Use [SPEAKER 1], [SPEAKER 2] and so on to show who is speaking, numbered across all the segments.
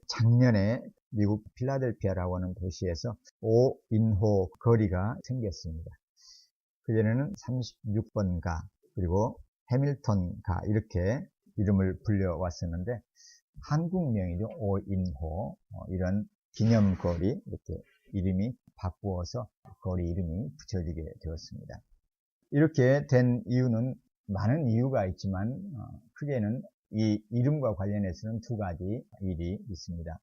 [SPEAKER 1] 작년에 미국 필라델피아라고 하는 도시에서 오인호 거리가 생겼습니다. 그전에는 36번가 그리고 해밀턴가 이렇게 이름을 불려왔었는데 한국명이죠. 오인호 이런 기념거리 이렇게 이름이 바꾸어서 거리 이름이 붙여지게 되었습니다. 이렇게 된 이유는 많은 이유가 있지만 크게는 이 이름과 관련해서는 두 가지 일이 있습니다.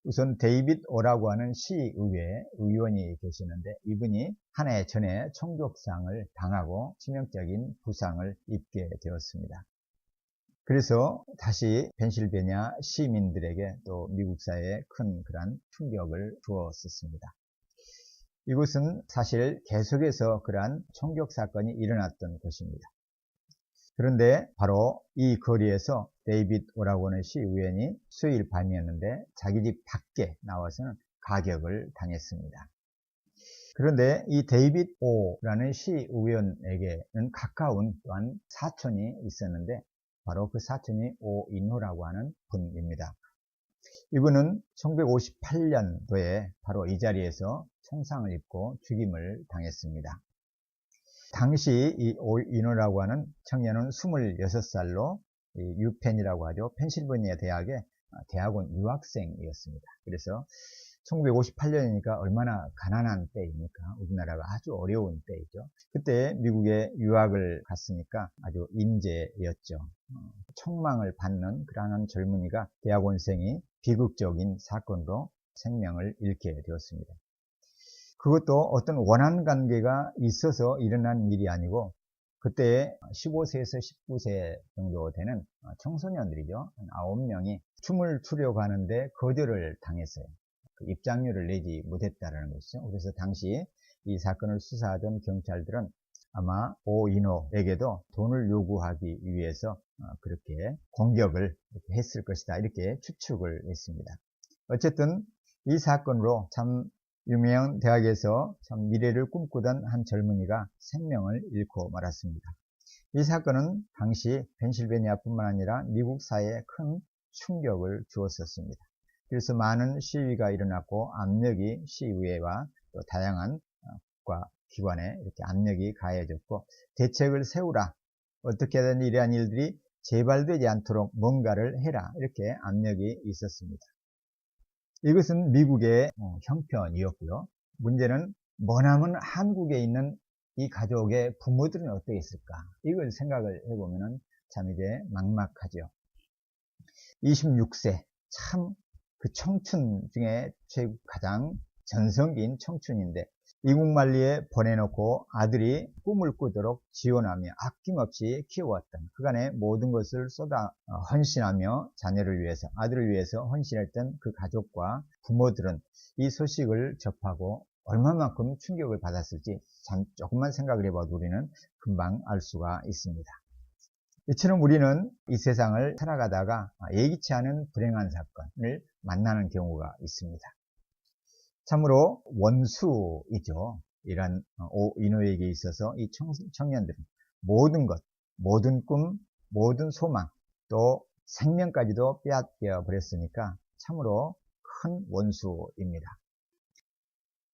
[SPEAKER 1] 우선 데이빗 오라고 하는 시의회 의원이 계시는데 이분이 한 해 전에 총격상을 당하고 치명적인 부상을 입게 되었습니다. 그래서 다시 펜실베니아 시민들에게 또 미국 사회에 큰 그러한 충격을 주었습니다. 이곳은 사실 계속해서 그러한 총격 사건이 일어났던 곳입니다. 그런데 바로 이 거리에서 데이빗 오라고 하는 시의원이 수요일 밤이었는데 자기 집 밖에 나와서는 가격을 당했습니다. 그런데 이 데이빗 오라는 시의원에게는 가까운 또한 사촌이 있었는데 바로 그 사촌이 오인호라고 하는 분입니다. 이분은 1958년도에 바로 이 자리에서 총상을 입고 죽임을 당했습니다. 당시 이 오인호라고 하는 청년은 26살로 유펜이라고 하죠. 펜실베니아 대학의 대학원 유학생이었습니다. 그래서 1958년이니까 얼마나 가난한 때입니까? 우리나라가 아주 어려운 때이죠. 그때 미국에 유학을 갔으니까 아주 인재였죠. 총망을 받는 그러한 젊은이가 대학원생이 비극적인 사건으로 생명을 잃게 되었습니다. 그것도 어떤 원한 관계가 있어서 일어난 일이 아니고 그때 15세에서 19세 정도 되는 청소년들이죠. 9명이 춤을 추려고 하는데 거절을 당했어요. 입장료를 내지 못했다는 것이죠. 그래서 당시 이 사건을 수사하던 경찰들은 아마 오인호에게도 돈을 요구하기 위해서 그렇게 공격을 했을 것이다 이렇게 추측을 했습니다. 어쨌든 이 사건으로 참 유명한 대학에서 참 미래를 꿈꾸던 한 젊은이가 생명을 잃고 말았습니다. 이 사건은 당시 펜실베니아뿐만 아니라 미국 사회에 큰 충격을 주었었습니다. 그래서 많은 시위가 일어났고 압력이 시의회와 또 다양한 국가 기관에 이렇게 압력이 가해졌고 대책을 세우라, 어떻게든 이러한 일들이 재발되지 않도록 뭔가를 해라 이렇게 압력이 있었습니다. 이것은 미국의 형편이었고요. 문제는 머나먼 한국에 있는 이 가족의 부모들은 어떻게 했을까? 이걸 생각을 해보면 참 이제 막막하죠. 26세 참 그 청춘 중에 가장 전성기인 청춘인데 이국만리에 보내놓고 아들이 꿈을 꾸도록 지원하며 아낌없이 키워왔던 그간의 모든 것을 쏟아 헌신하며 자녀를 위해서 아들을 위해서 헌신했던 그 가족과 부모들은 이 소식을 접하고 얼마만큼 충격을 받았을지 참 조금만 생각을 해봐도 우리는 금방 알 수가 있습니다. 이처럼 우리는 이 세상을 살아가다가 예기치 않은 불행한 사건을 만나는 경우가 있습니다. 참으로 원수이죠. 이런 오인호에게 있어서 이 청년들은 모든 것, 모든 꿈, 모든 소망, 또 생명까지도 빼앗겨 버렸으니까 참으로 큰 원수입니다.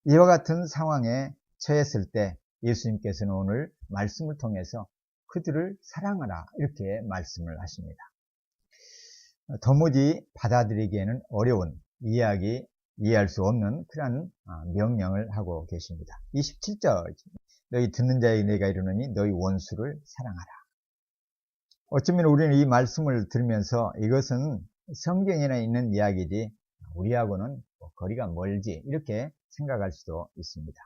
[SPEAKER 1] 이와 같은 상황에 처했을 때 예수님께서는 오늘 말씀을 통해서 그들을 사랑하라 이렇게 말씀을 하십니다. 도무지 받아들이기에는 어려운 이해할 수 없는 그런 명령을 하고 계십니다. 27절 너희 듣는 자에게 내가 이르노니 너희 원수를 사랑하라. 어쩌면 우리는 이 말씀을 들으면서 이것은 성경에나 있는 이야기지 우리하고는 거리가 멀지 이렇게 생각할 수도 있습니다.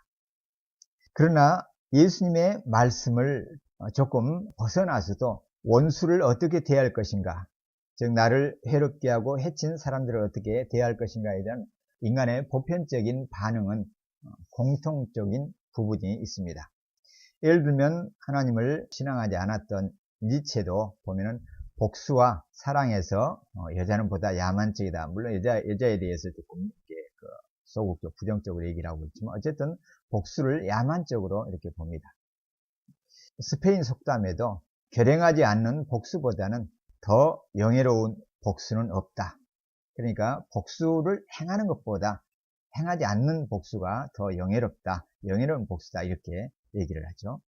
[SPEAKER 1] 그러나 예수님의 말씀을 조금 벗어나서도 원수를 어떻게 대할 것인가, 즉 나를 해롭게 하고 해친 사람들을 어떻게 대할 것인가에 대한 인간의 보편적인 반응은 공통적인 부분이 있습니다. 예를 들면 하나님을 신앙하지 않았던 니체도 보면은 복수와 사랑에서 여자는 보다 야만적이다. 물론 여자에 대해서 조금 이렇게 소극적, 부정적으로 얘기를 하고 있지만 어쨌든 복수를 야만적으로 이렇게 봅니다. 스페인 속담에도 결행하지 않는 복수보다는 더 영예로운 복수는 없다. 그러니까 복수를 행하는 것보다 행하지 않는 복수가 더 영예롭다, 영예로운 복수다, 이렇게 얘기를 하죠.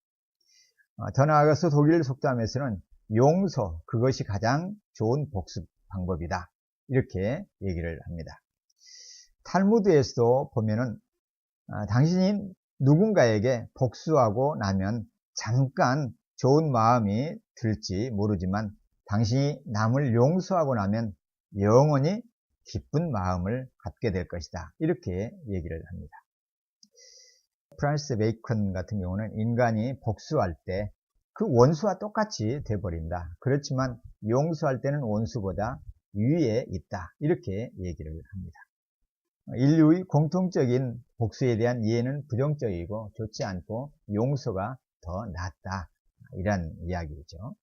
[SPEAKER 1] 더 나아가서 독일 속담에서는 용서, 그것이 가장 좋은 복수 방법이다, 이렇게 얘기를 합니다. 탈무드에서도 보면은 당신이 누군가에게 복수하고 나면 잠깐 좋은 마음이 들지 모르지만 당신이 남을 용서하고 나면 영원히 기쁜 마음을 갖게 될 것이다, 이렇게 얘기를 합니다. 프란시스 베이컨 같은 경우는 인간이 복수할 때 그 원수와 똑같이 돼버린다, 그렇지만 용서할 때는 원수보다 위에 있다, 이렇게 얘기를 합니다. 인류의 공통적인 복수에 대한 이해는 부정적이고 좋지 않고 용서가 더 낫다, 이런 이야기죠.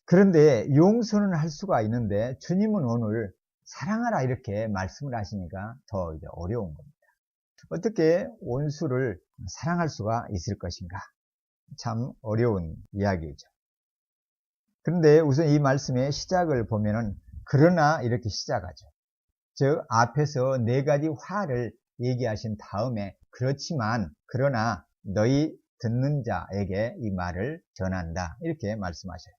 [SPEAKER 1] 그런데 용서는 할 수가 있는데 주님은 오늘 사랑하라 이렇게 말씀을 하시니까 더 이제 어려운 겁니다. 어떻게 원수를 사랑할 수가 있을 것인가? 참 어려운 이야기죠. 그런데 우선 이 말씀의 시작을 보면은 그러나 이렇게 시작하죠. 즉 앞에서 네 가지 화를 얘기하신 다음에 그렇지만 그러나 너희 듣는 자에게 이 말을 전한다, 이렇게 말씀하셔요.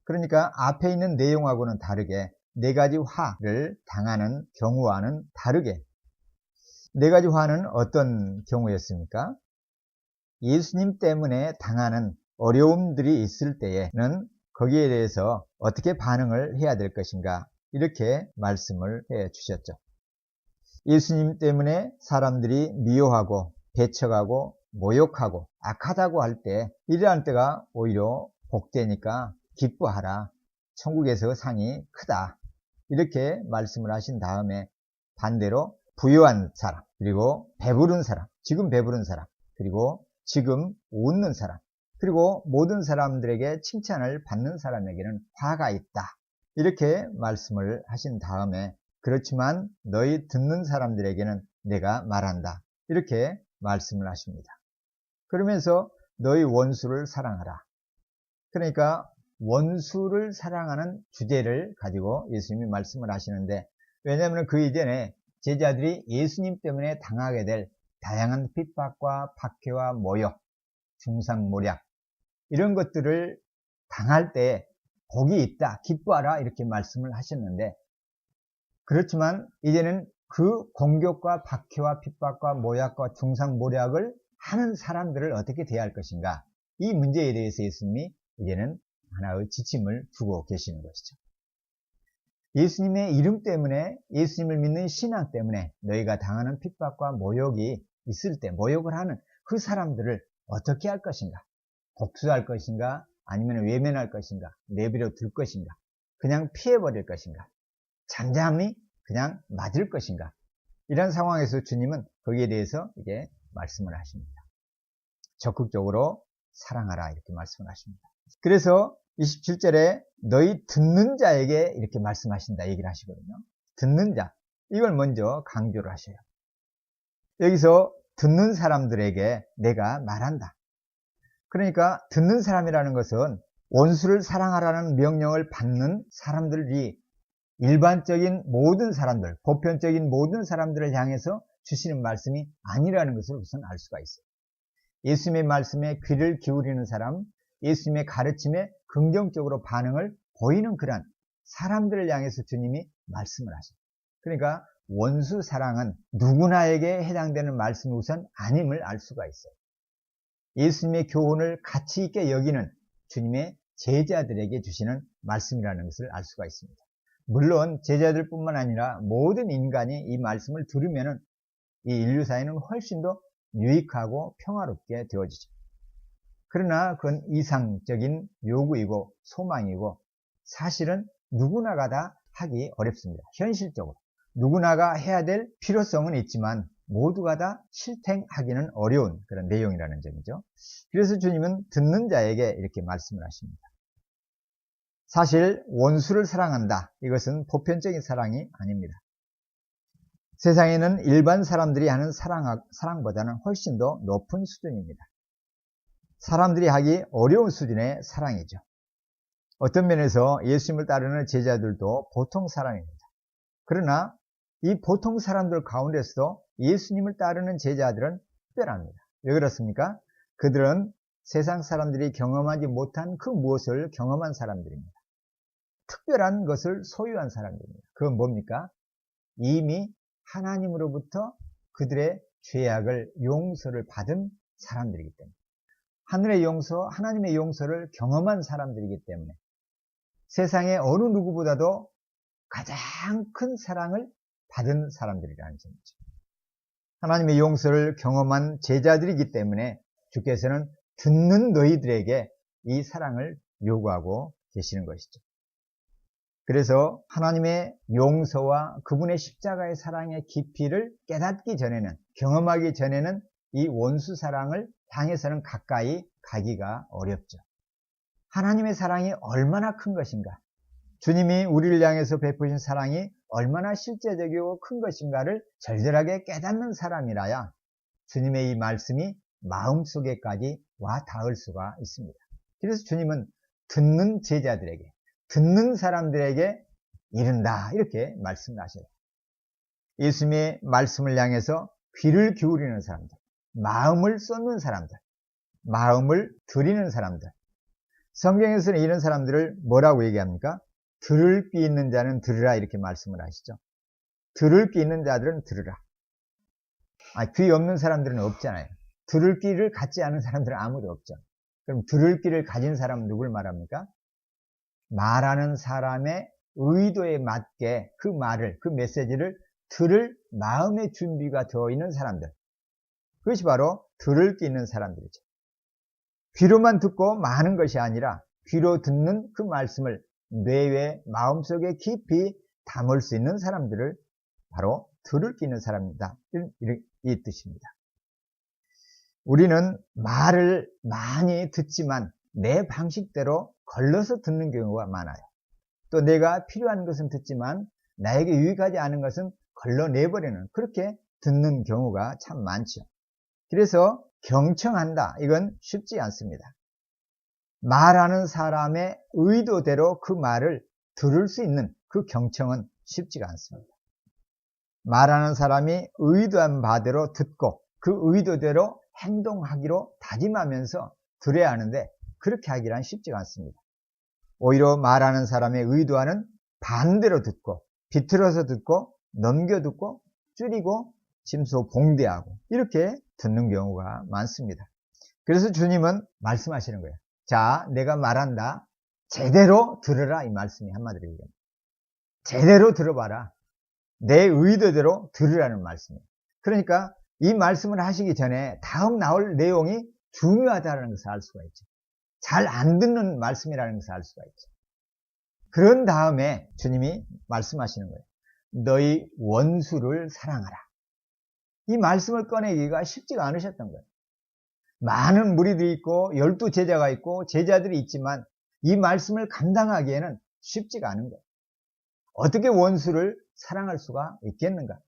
[SPEAKER 1] 그러니까 앞에 있는 내용하고는 다르게 네 가지 화를 당하는 경우와는 다르게, 네 가지 화는 어떤 경우였습니까? 예수님 때문에 당하는 어려움들이 있을 때에는 거기에 대해서 어떻게 반응을 해야 될 것인가, 이렇게 말씀을 해 주셨죠. 예수님 때문에 사람들이 미워하고 배척하고 모욕하고 악하다고 할 때 이러한 때가 오히려 복되니까 기뻐하라, 천국에서 상이 크다, 이렇게 말씀을 하신 다음에 반대로 부유한 사람, 그리고 배부른 사람, 지금 배부른 사람, 그리고 지금 웃는 사람, 그리고 모든 사람들에게 칭찬을 받는 사람에게는 화가 있다, 이렇게 말씀을 하신 다음에 그렇지만 너희 듣는 사람들에게는 내가 말한다, 이렇게 말씀을 하십니다. 그러면서 너희 원수를 사랑하라. 그러니까 원수를 사랑하는 주제를 가지고 예수님이 말씀을 하시는데, 왜냐하면 그 이전에 제자들이 예수님 때문에 당하게 될 다양한 핍박과 박해와 모욕, 중상모략, 이런 것들을 당할 때 복이 있다, 기뻐하라, 이렇게 말씀을 하셨는데, 그렇지만 이제는 그 공격과 박해와 핍박과 모욕과 중상모략을 하는 사람들을 어떻게 대할 것인가, 이 문제에 대해서 예수님이 이제는 하나의 지침을 주고 계시는 것이죠. 예수님의 이름 때문에, 예수님을 믿는 신앙 때문에 너희가 당하는 핍박과 모욕이 있을 때 모욕을 하는 그 사람들을 어떻게 할 것인가? 복수할 것인가? 아니면 외면할 것인가? 내버려 둘 것인가? 그냥 피해버릴 것인가? 잠잠히 그냥 맞을 것인가? 이런 상황에서 주님은 거기에 대해서 이제 말씀을 하십니다. 적극적으로 사랑하라, 이렇게 말씀을 하십니다. 그래서 27절에 너희 듣는 자에게 이렇게 말씀하신다 얘기를 하시거든요. 듣는 자, 이걸 먼저 강조를 하셔요. 여기서 듣는 사람들에게 내가 말한다. 그러니까 듣는 사람이라는 것은 원수를 사랑하라는 명령을 받는 사람들이 일반적인 모든 사람들, 보편적인 모든 사람들을 향해서 주시는 말씀이 아니라는 것을 우선 알 수가 있어요. 예수님의 말씀에 귀를 기울이는 사람, 예수님의 가르침에 긍정적으로 반응을 보이는 그런 사람들을 향해서 주님이 말씀을 하십니다. 그러니까 원수 사랑은 누구나에게 해당되는 말씀이 우선 아님을 알 수가 있어요. 예수님의 교훈을 가치 있게 여기는 주님의 제자들에게 주시는 말씀이라는 것을 알 수가 있습니다. 물론 제자들뿐만 아니라 모든 인간이 이 말씀을 들으면 이 인류 사회는 훨씬 더 유익하고 평화롭게 되어지죠. 그러나 그건 이상적인 요구이고 소망이고 사실은 누구나가 다 하기 어렵습니다. 현실적으로 누구나가 해야 될 필요성은 있지만 모두가 다 실행하기는 어려운 그런 내용이라는 점이죠. 그래서 주님은 듣는 자에게 이렇게 말씀을 하십니다. 사실 원수를 사랑한다, 이것은 보편적인 사랑이 아닙니다. 세상에는 일반 사람들이 하는 사랑보다는 훨씬 더 높은 수준입니다. 사람들이 하기 어려운 수준의 사랑이죠. 어떤 면에서 예수님을 따르는 제자들도 보통 사람입니다. 그러나 이 보통 사람들 가운데서도 예수님을 따르는 제자들은 특별합니다. 왜 그렇습니까? 그들은 세상 사람들이 경험하지 못한 그 무엇을 경험한 사람들입니다. 특별한 것을 소유한 사람들입니다. 그건 뭡니까? 이미 하나님으로부터 그들의 죄악을 용서를 받은 사람들이기 때문에, 하늘의 용서, 하나님의 용서를 경험한 사람들이기 때문에 세상의 어느 누구보다도 가장 큰 사랑을 받은 사람들이라는 점이죠. 하나님의 용서를 경험한 제자들이기 때문에 주께서는 듣는 너희들에게 이 사랑을 요구하고 계시는 것이죠. 그래서 하나님의 용서와 그분의 십자가의 사랑의 깊이를 깨닫기 전에는, 경험하기 전에는 이 원수 사랑을 향해서는 가까이 가기가 어렵죠. 하나님의 사랑이 얼마나 큰 것인가, 주님이 우리를 향해서 베푸신 사랑이 얼마나 실제적이고 큰 것인가를 절절하게 깨닫는 사람이라야 주님의 이 말씀이 마음속에까지 와 닿을 수가 있습니다. 그래서 주님은 듣는 제자들에게, 듣는 사람들에게 이른다, 이렇게 말씀을 하셔요. 예수님의 말씀을 향해서 귀를 기울이는 사람들, 마음을 쏟는 사람들, 마음을 드리는 사람들, 성경에서는 이런 사람들을 뭐라고 얘기합니까? 들을 귀 있는 자는 들으라, 이렇게 말씀을 하시죠. 들을 귀 있는 자들은 들으라. 귀 없는 사람들은 없잖아요. 들을 귀를 갖지 않은 사람들은 아무도 없죠. 그럼 들을 귀를 가진 사람은 누굴 말합니까? 말하는 사람의 의도에 맞게 그 말을, 그 메시지를 들을 마음의 준비가 되어 있는 사람들, 그것이 바로 들을 귀 있는 사람들이죠. 귀로만 듣고 마는 것이 아니라 귀로 듣는 그 말씀을 뇌에, 마음속에 깊이 담을 수 있는 사람들을 바로 들을 귀 있는 사람이다, 이 뜻입니다. 우리는 말을 많이 듣지만 내 방식대로 걸러서 듣는 경우가 많아요. 또 내가 필요한 것은 듣지만 나에게 유익하지 않은 것은 걸러내버리는, 그렇게 듣는 경우가 참 많죠. 그래서 경청한다, 이건 쉽지 않습니다. 말하는 사람의 의도대로 그 말을 들을 수 있는 그 경청은 쉽지가 않습니다. 말하는 사람이 의도한 바대로 듣고 그 의도대로 행동하기로 다짐하면서 들어야 하는데, 그렇게 하기란 쉽지가 않습니다. 오히려 말하는 사람의 의도와는 반대로 듣고, 비틀어서 듣고, 넘겨 듣고, 줄이고, 침소 봉대하고, 이렇게 듣는 경우가 많습니다. 그래서 주님은 말씀하시는 거예요. 자, 내가 말한다, 제대로 들으라, 이 말씀이 한마디로 얘기합니다. 제대로 들어봐라, 내 의도대로 들으라는 말씀이에요. 그러니까 이 말씀을 하시기 전에 다음 나올 내용이 중요하다는 것을 알 수가 있죠. 잘 안 듣는 말씀이라는 것을 알 수가 있죠. 그런 다음에 주님이 말씀하시는 거예요. 너희 원수를 사랑하라. 이 말씀을 꺼내기가 쉽지가 않으셨던 거예요. 많은 무리들이 있고 12제자가 있고 제자들이 있지만 이 말씀을 감당하기에는 쉽지가 않은 거예요. 어떻게 원수를 사랑할 수가 있겠는가?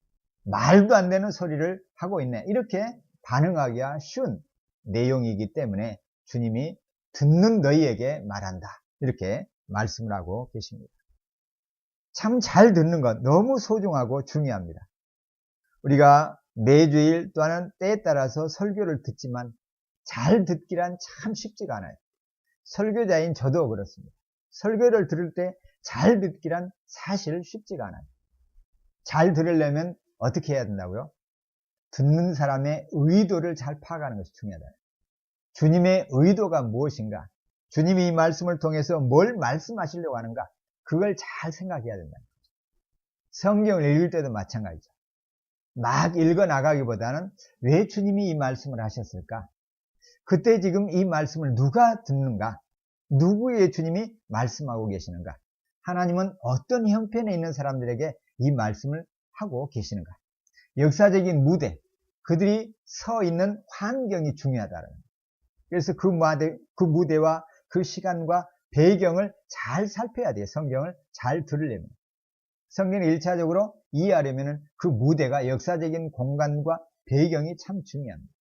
[SPEAKER 1] 말도 안 되는 소리를 하고 있네, 이렇게 반응하기가 쉬운 내용이기 때문에 주님이 듣는 너희에게 말한다, 이렇게 말씀을 하고 계십니다. 참 잘 듣는 것 너무 소중하고 중요합니다. 우리가 매주일 또는 때에 따라서 설교를 듣지만 잘 듣기란 참 쉽지가 않아요. 설교자인 저도 그렇습니다. 설교를 들을 때 잘 듣기란 사실 쉽지가 않아요. 잘 들으려면 어떻게 해야 된다고요? 듣는 사람의 의도를 잘 파악하는 것이 중요하다. 주님의 의도가 무엇인가? 주님이 이 말씀을 통해서 뭘 말씀하시려고 하는가? 그걸 잘 생각해야 된다. 성경을 읽을 때도 마찬가지죠. 막 읽어 나가기보다는 왜 주님이 이 말씀을 하셨을까? 그때 지금 이 말씀을 누가 듣는가? 누구의 주님이 말씀하고 계시는가? 하나님은 어떤 형편에 있는 사람들에게 이 말씀을 하고 계시는가? 역사적인 무대, 그들이 서 있는 환경이 중요하다는 거예요. 그래서 그 무대와 그 시간과 배경을 잘 살펴야 돼요. 성경을 잘 들으려면. 성경을 1차적으로 이해하려면 그 무대가, 역사적인 공간과 배경이 참 중요합니다.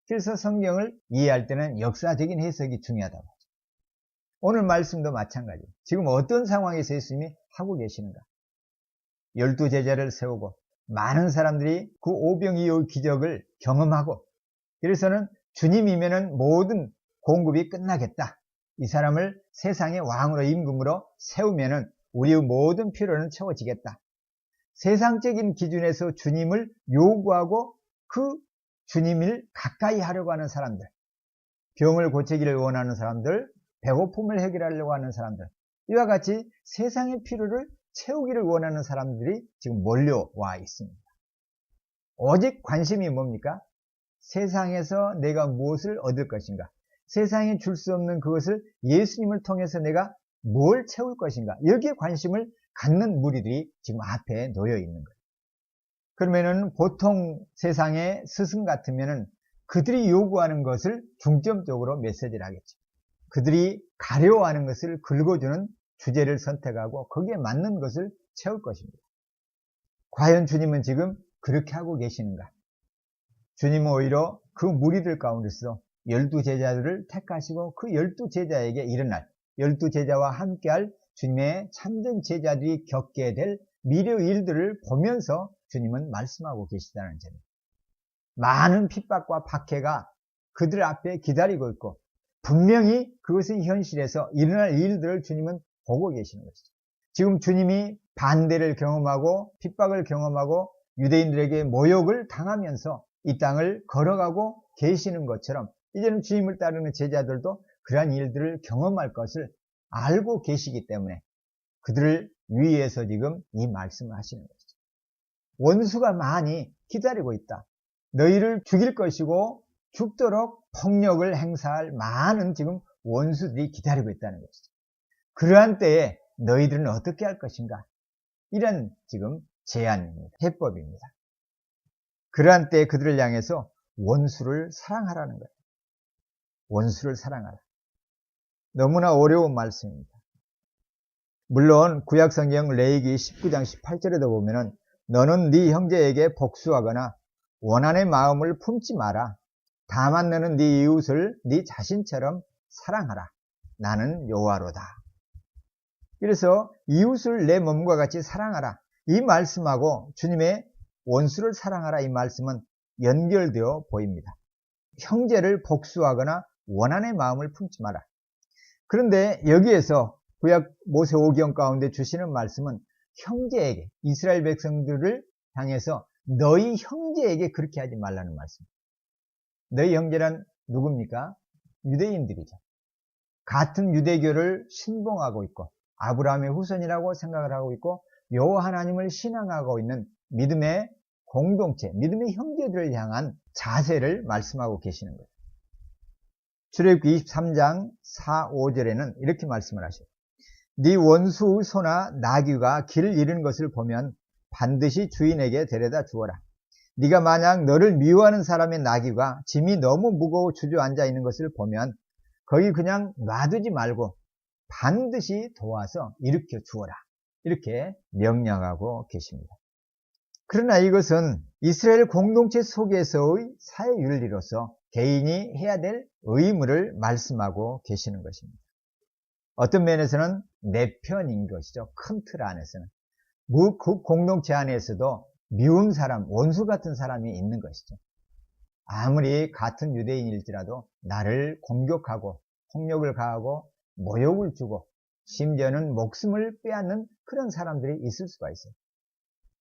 [SPEAKER 1] 그래서 성경을 이해할 때는 역사적인 해석이 중요하다고 하죠. 오늘 말씀도 마찬가지예요. 지금 어떤 상황에서 예수님이 하고 계시는가? 12제자를 세우고 많은 사람들이 그 오병이어 기적을 경험하고, 그래서는 주님이면은 모든 공급이 끝나겠다. 이 사람을 세상의 왕으로 임금으로 세우면은 우리의 모든 필요는 채워지겠다. 세상적인 기준에서 주님을 요구하고 그 주님을 가까이 하려고 하는 사람들, 병을 고치기를 원하는 사람들, 배고픔을 해결하려고 하는 사람들, 이와 같이 세상의 필요를 채우기를 원하는 사람들이 지금 몰려와 있습니다. 오직 관심이 뭡니까? 세상에서 내가 무엇을 얻을 것인가? 세상에 줄 수 없는 그것을 예수님을 통해서 내가 뭘 채울 것인가? 여기에 관심을 갖는 무리들이 지금 앞에 놓여 있는 거예요. 그러면은 보통 세상의 스승 같으면은 그들이 요구하는 것을 중점적으로 메시지를 하겠죠. 그들이 가려워하는 것을 긁어주는 주제를 선택하고 거기에 맞는 것을 채울 것입니다. 과연 주님은 지금 그렇게 하고 계시는가? 주님은 오히려 그 무리들 가운데서 12제자들을 택하시고 그 12제자에게 일어날, 12제자와 함께할 주님의 참된 제자들이 겪게 될 미래의 일들을 보면서 주님은 말씀하고 계시다는 점입니다. 많은 핍박과 박해가 그들 앞에 기다리고 있고 분명히 그것의 현실에서 일어날 일들을 주님은 보고 계시는 것이죠. 지금 주님이 반대를 경험하고 핍박을 경험하고 유대인들에게 모욕을 당하면서 이 땅을 걸어가고 계시는 것처럼 이제는 주님을 따르는 제자들도 그러한 일들을 경험할 것을 알고 계시기 때문에 그들을 위해서 지금 이 말씀을 하시는 것이죠. 원수가 많이 기다리고 있다. 너희를 죽일 것이고 죽도록 폭력을 행사할 많은 지금 원수들이 기다리고 있다는 것이죠. 그러한 때에 너희들은 어떻게 할 것인가? 이런 지금 제안입니다. 해법입니다. 그러한 때에 그들을 향해서 원수를 사랑하라는 거예요. 원수를 사랑하라. 너무나 어려운 말씀입니다. 물론 구약성경 레위기 19장 18절에도 보면은 너는 네 형제에게 복수하거나 원한의 마음을 품지 마라. 다만 너는 네 이웃을 네 자신처럼 사랑하라. 나는 여호와로다. 그래서 이웃을 내 몸과 같이 사랑하라. 이 말씀하고 주님의 원수를 사랑하라 이 말씀은 연결되어 보입니다. 형제를 복수하거나 원한의 마음을 품지 마라. 그런데 여기에서 구약 모세 오경 가운데 주시는 말씀은 형제에게, 이스라엘 백성들을 향해서 너희 형제에게 그렇게 하지 말라는 말씀입니다. 너희 형제란 누굽니까? 유대인들이죠. 같은 유대교를 신봉하고 있고 아브라함의 후손이라고 생각을 하고 있고 여호와 하나님을 신앙하고 있는 믿음의 공동체, 믿음의 형제들을 향한 자세를 말씀하고 계시는 거예요. 출애굽기 23장 4, 5절에는 이렇게 말씀을 하셔요. 네 원수의 소나 나귀가 길을 잃은 것을 보면 반드시 주인에게 데려다 주어라. 네가 만약 너를 미워하는 사람의 나귀가 짐이 너무 무거워 주저앉아 있는 것을 보면 거기 그냥 놔두지 말고 반드시 도와서 일으켜 주어라. 이렇게 명령하고 계십니다. 그러나 이것은 이스라엘 공동체 속에서의 사회윤리로서 개인이 해야 될 의무를 말씀하고 계시는 것입니다. 어떤 면에서는 내 편인 것이죠. 큰 틀 안에서는. 그 공동체 안에서도 미운 사람, 원수 같은 사람이 있는 것이죠. 아무리 같은 유대인일지라도 나를 공격하고 폭력을 가하고 모욕을 주고 심지어는 목숨을 빼앗는 그런 사람들이 있을 수가 있어요.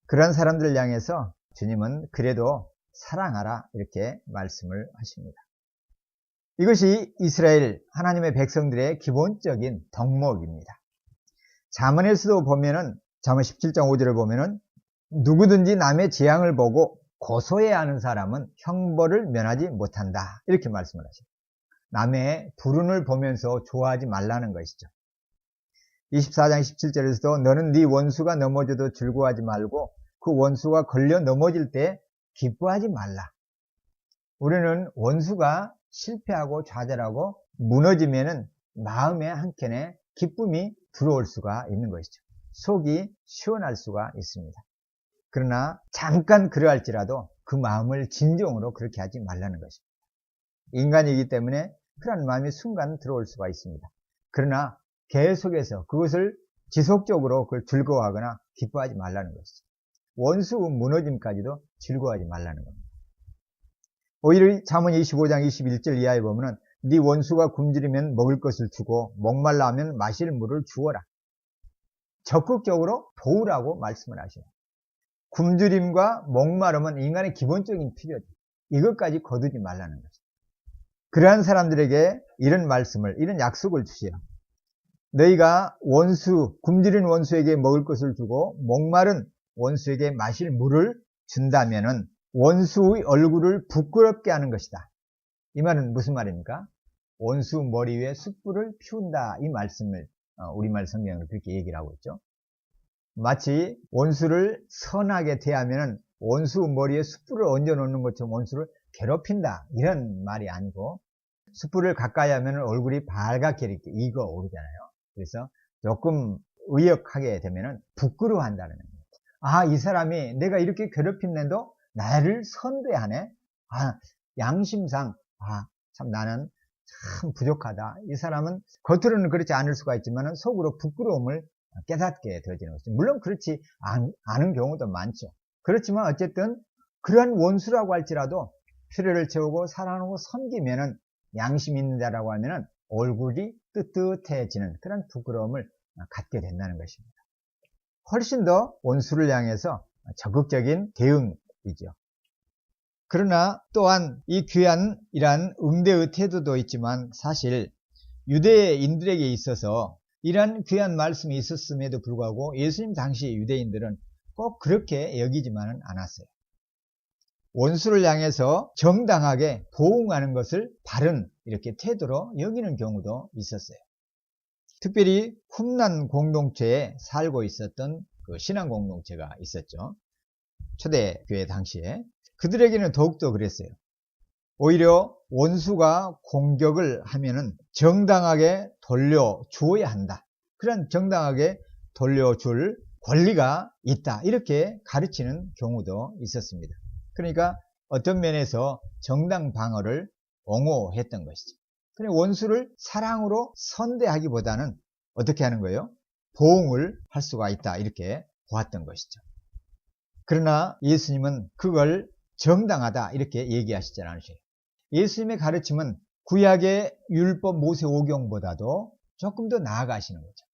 [SPEAKER 1] 그런 사람들을 향해서 주님은 그래도 사랑하라 이렇게 말씀을 하십니다. 이것이 이스라엘 하나님의 백성들의 기본적인 덕목입니다. 잠언에서도 보면은 잠언 17장 5절을 보면은 누구든지 남의 재앙을 보고 고소해야 하는 사람은 형벌을 면하지 못한다 이렇게 말씀을 하십니다. 남의 불운을 보면서 좋아하지 말라는 것이죠. 24장 17절에서도 너는 네 원수가 넘어져도 즐거워하지 말고 그 원수가 걸려 넘어질 때 기뻐하지 말라. 우리는 원수가 실패하고 좌절하고 무너지면은 마음에 한켠에 기쁨이 들어올 수가 있는 것이죠. 속이 시원할 수가 있습니다. 그러나 잠깐 그러할지라도 그 마음을 진정으로 그렇게 하지 말라는 것입니다. 인간이기 때문에 그런 마음이 순간 들어올 수가 있습니다. 그러나 계속해서 그것을 지속적으로 그걸 즐거워하거나 기뻐하지 말라는 것이죠. 원수 무너짐까지도 즐거워하지 말라는 겁니다. 오히려 잠언 25장 21절 이하에 보면은 네 원수가 굶주리면 먹을 것을 주고 목말라 하면 마실 물을 주어라. 적극적으로 도우라고 말씀을 하셔요. 굶주림과 목마름은 인간의 기본적인 필요죠. 이것까지 거두지 말라는 것입니다. 그러한 사람들에게 이런 말씀을, 이런 약속을 주시오. 너희가 굶주린 원수에게 먹을 것을 주고 목마른 원수에게 마실 물을 준다면은 원수의 얼굴을 부끄럽게 하는 것이다. 이 말은 무슨 말입니까? 원수 머리 위에 숯불을 피운다. 이 말씀을 우리말 성경은 그렇게 얘기를 하고 있죠. 마치 원수를 선하게 대하면 원수 머리에 숯불을 얹어놓는 것처럼 원수를 괴롭힌다. 이런 말이 아니고 숯불을 가까이 하면 얼굴이 발갛게 이렇게 익어오르잖아요. 그래서 조금 의역하게 되면 부끄러워한다는 겁니다. 아, 이 사람이 내가 이렇게 괴롭힌데도 나를 선대하네. 아, 양심상 참 나는 참 부족하다. 이 사람은 겉으로는 그렇지 않을 수가 있지만 속으로 부끄러움을 깨닫게 되어지는 것이죠. 물론 그렇지 않은 경우도 많죠. 그렇지만 어쨌든 그러한 원수라고 할지라도 필요를 채우고 사랑하고 섬기면은 양심 있는 자라고 하면은 얼굴이 뜨뜻해지는 그런 부끄러움을 갖게 된다는 것입니다. 훨씬 더 원수를 향해서 적극적인 대응이죠. 그러나 또한 이 귀한이란 응대의 태도도 있지만 사실 유대인들에게 있어서 이러한 귀한 말씀이 있었음에도 불구하고 예수님 당시 유대인들은 꼭 그렇게 여기지만은 않았어요. 원수를 향해서 정당하게 보응하는 것을 바른 이렇게 태도로 여기는 경우도 있었어요. 특별히 쿰란 공동체에 살고 있었던 그 신앙 공동체가 있었죠. 초대교회 당시에. 그들에게는 더욱더 그랬어요. 오히려 원수가 공격을 하면은 정당하게 돌려주어야 한다. 그런 정당하게 돌려줄 권리가 있다. 이렇게 가르치는 경우도 있었습니다. 그러니까 어떤 면에서 정당 방어를 옹호했던 것이죠. 그러니까 원수를 사랑으로 선대하기보다는 어떻게 하는 거예요? 보응을 할 수가 있다. 이렇게 보았던 것이죠. 그러나 예수님은 그걸 정당하다 이렇게 얘기하시지 않으셔요. 예수님의 가르침은 구약의 율법 모세오경보다도 조금 더 나아가시는 거죠.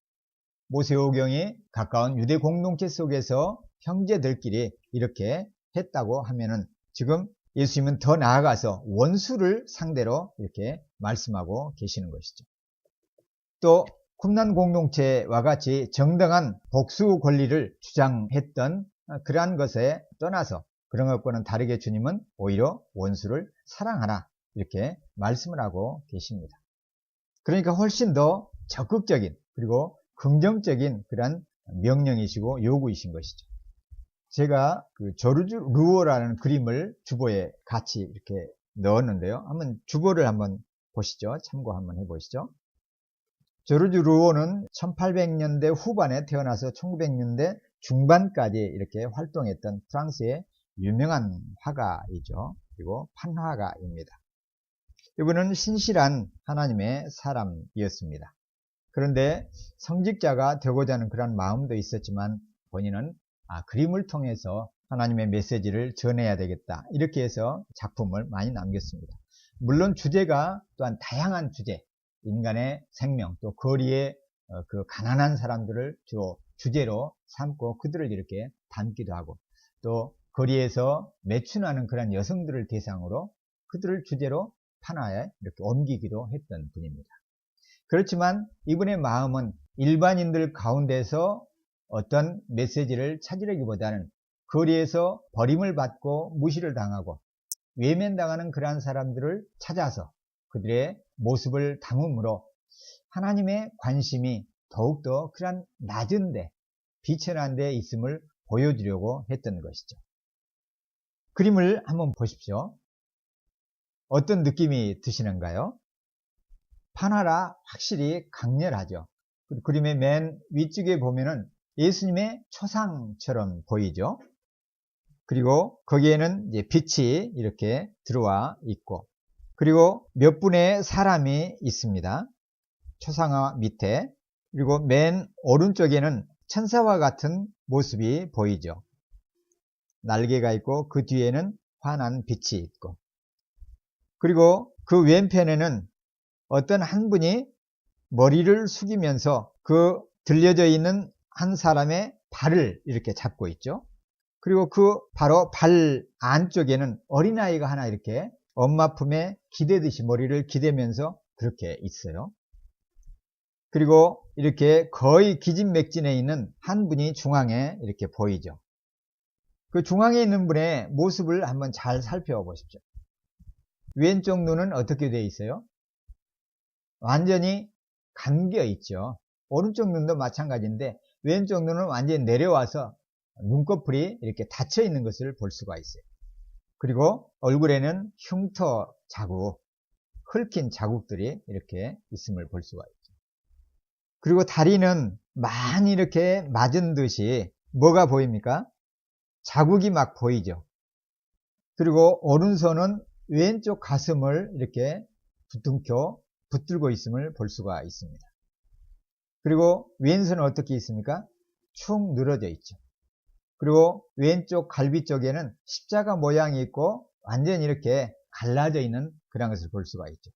[SPEAKER 1] 모세오경이 가까운 유대 공동체 속에서 형제들끼리 이렇게 했다고 하면은 지금 예수님은 더 나아가서 원수를 상대로 이렇게 말씀하고 계시는 것이죠. 또 쿰란 공동체와 같이 정당한 복수 권리를 주장했던 그러한 것에 떠나서 그런 것과는 다르게 주님은 오히려 원수를 사랑하라 이렇게 말씀을 하고 계십니다. 그러니까 훨씬 더 적극적인 그리고 긍정적인 그런 명령이시고 요구이신 것이죠. 제가 그 조르주 루오라는 그림을 주보에 같이 이렇게 넣었는데요. 한번 주보를 한번 보시죠. 참고 한번 해보시죠. 조르주 루오는 1800년대 후반에 태어나서 1900년대 중반까지 이렇게 활동했던 프랑스의 유명한 화가이죠. 그리고 판화가입니다. 이분은 신실한 하나님의 사람이었습니다. 그런데 성직자가 되고자 하는 그런 마음도 있었지만 본인은 그림을 통해서 하나님의 메시지를 전해야 되겠다. 이렇게 해서 작품을 많이 남겼습니다. 물론 주제가 또한 다양한 주제, 인간의 생명, 또 거리의 그 가난한 사람들을 주로 주제로 삼고 그들을 이렇게 담기도 하고 또 거리에서 매춘하는 그런 여성들을 대상으로 그들을 주제로 판화에 이렇게 옮기기도 했던 분입니다. 그렇지만 이분의 마음은 일반인들 가운데서 어떤 메시지를 찾으려기보다는 거리에서 버림을 받고 무시를 당하고 외면당하는 그러한 사람들을 찾아서 그들의 모습을 담음으로 하나님의 관심이 더욱더 그러한 낮은데 비천한 데 있음을 보여주려고 했던 것이죠. 그림을 한번 보십시오. 어떤 느낌이 드시는가요? 판화라 확실히 강렬하죠. 그림의 맨 위쪽에 보면은 예수님의 초상처럼 보이죠. 그리고 거기에는 이제 빛이 이렇게 들어와 있고 그리고 몇 분의 사람이 있습니다. 초상화 밑에. 그리고 맨 오른쪽에는 천사와 같은 모습이 보이죠. 날개가 있고 그 뒤에는 환한 빛이 있고, 그리고 그 왼편에는 어떤 한 분이 머리를 숙이면서 그 들려져 있는 한 사람의 발을 이렇게 잡고 있죠. 그리고 그 바로 발 안쪽에는 어린아이가 하나 이렇게 엄마 품에 기대듯이 머리를 기대면서 그렇게 있어요. 그리고 이렇게 거의 기진맥진해 있는 한 분이 중앙에 이렇게 보이죠. 그 중앙에 있는 분의 모습을 한번 잘 살펴보십시오. 왼쪽 눈은 어떻게 되어 있어요? 완전히 감겨 있죠. 오른쪽 눈도 마찬가지인데 왼쪽 눈은 완전히 내려와서 눈꺼풀이 이렇게 닫혀 있는 것을 볼 수가 있어요. 그리고 얼굴에는 흉터 자국, 긁힌 자국들이 이렇게 있음을 볼 수가 있죠. 그리고 다리는 많이 이렇게 맞은 듯이 뭐가 보입니까? 자국이 막 보이죠. 그리고 오른손은 왼쪽 가슴을 이렇게 부둥켜 붙들고 있음을 볼 수가 있습니다. 그리고 왼손은 어떻게 있습니까? 축 늘어져 있죠. 그리고 왼쪽 갈비 쪽에는 십자가 모양이 있고 완전히 이렇게 갈라져 있는 그런 것을 볼 수가 있죠.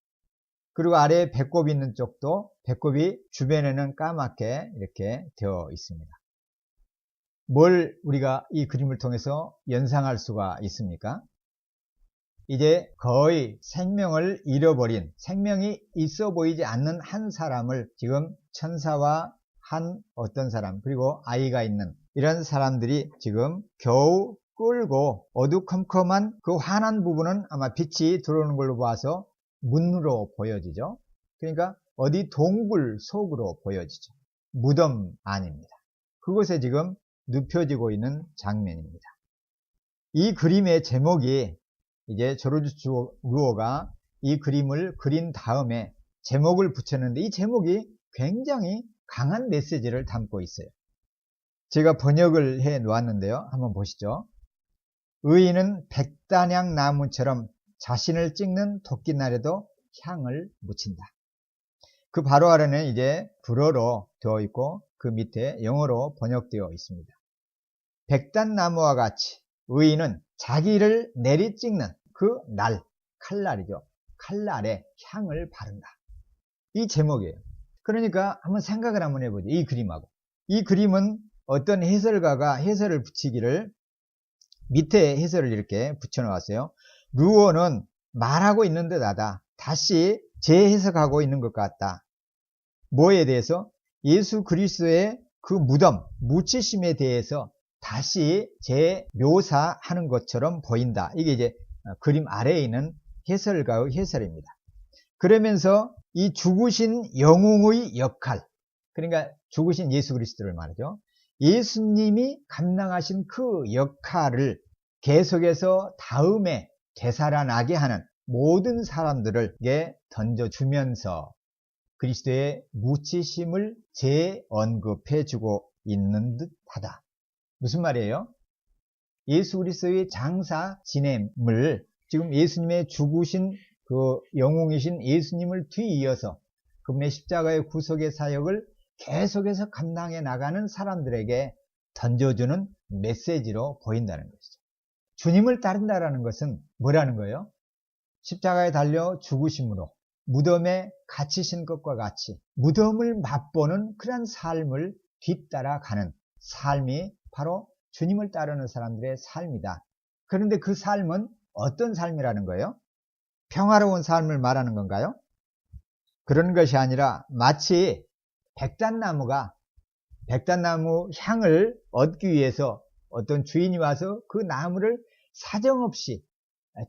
[SPEAKER 1] 그리고 아래에 배꼽 있는 쪽도 배꼽이 주변에는 까맣게 이렇게 되어 있습니다. 뭘 우리가 이 그림을 통해서 연상할 수가 있습니까? 이제 거의 생명을 잃어버린, 생명이 있어 보이지 않는 한 사람을 지금 천사와 한 어떤 사람, 그리고 아이가 있는 이런 사람들이 지금 겨우 끌고 어두컴컴한 그 환한 부분은 아마 빛이 들어오는 걸로 봐서 문으로 보여지죠. 그러니까 어디 동굴 속으로 보여지죠. 무덤 안입니다. 그곳에 지금 눕혀지고 있는 장면입니다. 이 그림의 제목이 이제 조르주 루어가 이 그림을 그린 다음에 제목을 붙였는데 이 제목이 굉장히 강한 메시지를 담고 있어요. 제가 번역을 해 놓았는데요. 한번 보시죠. 의인은 백단향 나무처럼 자신을 찍는 토끼날에도 향을 묻힌다. 그 바로 아래는 이제 불어로 되어 있고 그 밑에 영어로 번역되어 있습니다. 백단나무와 같이 의인은 자기를 내리찍는 그 날, 칼날이죠. 칼날에 향을 바른다. 이 제목이에요. 그러니까 한번 생각을 한번 해보죠. 이 그림하고. 이 그림은 어떤 해설가가 해설을 붙이기를 밑에 해설을 이렇게 붙여놓았어요. 루어는 말하고 있는 듯하다. 다시 재해석하고 있는 것 같다. 뭐에 대해서? 예수 그리스도의 그 무덤, 묻히심에 대해서 다시 재묘사하는 것처럼 보인다. 이게 이제 그림 아래에 있는 해설가의 해설입니다. 그러면서 이 죽으신 영웅의 역할, 그러니까 죽으신 예수 그리스도를 말하죠. 예수님이 감당하신 그 역할을 계속해서 다음에 되살아나게 하는 모든 사람들에게 던져주면서 그리스도의 묻히심을 재언급해주고 있는 듯하다. 무슨 말이에요? 예수 그리스도의 장사 지냄을 지금 예수님의 죽으신 그 영웅이신 예수님을 뒤이어서 그분의 십자가의 구속의 사역을 계속해서 감당해 나가는 사람들에게 던져주는 메시지로 보인다는 것이죠. 주님을 따른다라는 것은 뭐라는 거예요? 십자가에 달려 죽으심으로 무덤에 갇히신 것과 같이 무덤을 맛보는 그런 삶을 뒤따라가는 삶이 바로 주님을 따르는 사람들의 삶이다. 그런데 그 삶은 어떤 삶이라는 거예요? 평화로운 삶을 말하는 건가요? 그런 것이 아니라 마치 백단나무가 백단나무 향을 얻기 위해서 어떤 주인이 와서 그 나무를 사정없이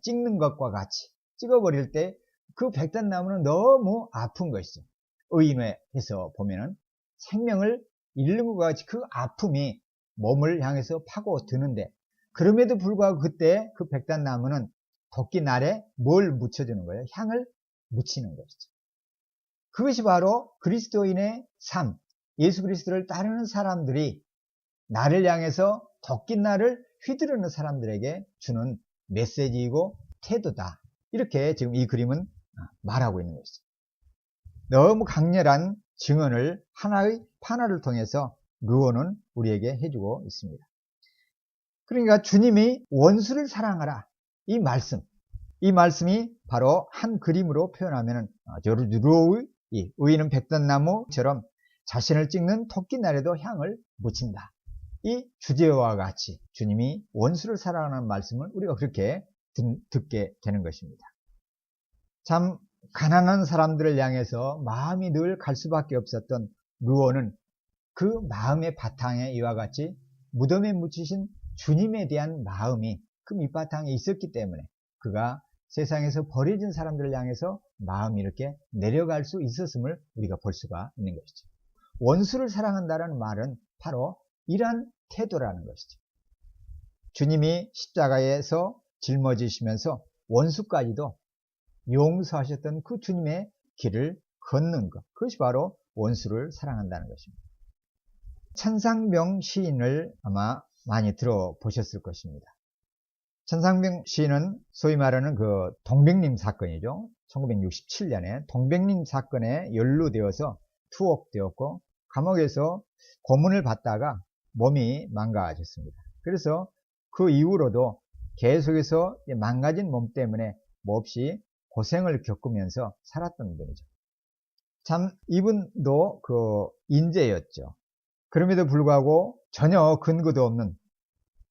[SPEAKER 1] 찍는 것과 같이 찍어버릴 때 그 백단나무는 너무 아픈 것이죠. 의인회에서 보면은 생명을 잃는 것과 같이 그 아픔이 몸을 향해서 파고드는데 그럼에도 불구하고 그때 그 백단나무는 토끼날에 뭘 묻혀주는 거예요? 향을 묻히는 것이죠. 그것이 바로 그리스도인의 삶, 예수 그리스도를 따르는 사람들이 나를 향해서 토끼날을 휘두르는 사람들에게 주는 메시지이고 태도다. 이렇게 지금 이 그림은 말하고 있는 것이죠. 너무 강렬한 증언을 하나의 판화를 통해서 루어는 우리에게 해주고 있습니다. 그러니까 주님이 원수를 사랑하라. 이 말씀이 바로 한 그림으로 표현하면 루어의 의인은 백전나무처럼 자신을 찍는 토끼날에도 향을 묻힌다. 이 주제와 같이 주님이 원수를 사랑하는 말씀을 우리가 그렇게 듣게 되는 것입니다. 참 가난한 사람들을 향해서 마음이 늘 갈 수밖에 없었던 루어는 그 마음의 바탕에 이와 같이 무덤에 묻히신 주님에 대한 마음이 그 밑바탕에 있었기 때문에 그가 세상에서 버려진 사람들을 향해서 마음이 이렇게 내려갈 수 있었음을 우리가 볼 수가 있는 것이죠. 원수를 사랑한다는 말은 바로 이러한 태도라는 것이죠. 주님이 십자가에서 짊어지시면서 원수까지도 용서하셨던 그 주님의 길을 걷는 것, 그것이 바로 원수를 사랑한다는 것입니다. 천상병 시인을 아마 많이 들어보셨을 것입니다. 천상병 시인은 소위 말하는 그 동백림 사건이죠. 1967년에 동백림 사건에 연루되어서 투옥되었고 감옥에서 고문을 받다가 몸이 망가졌습니다. 그래서 그 이후로도 계속해서 망가진 몸 때문에 몹시 고생을 겪으면서 살았던 분이죠. 참 이분도 그 인재였죠. 그럼에도 불구하고 전혀 근거도 없는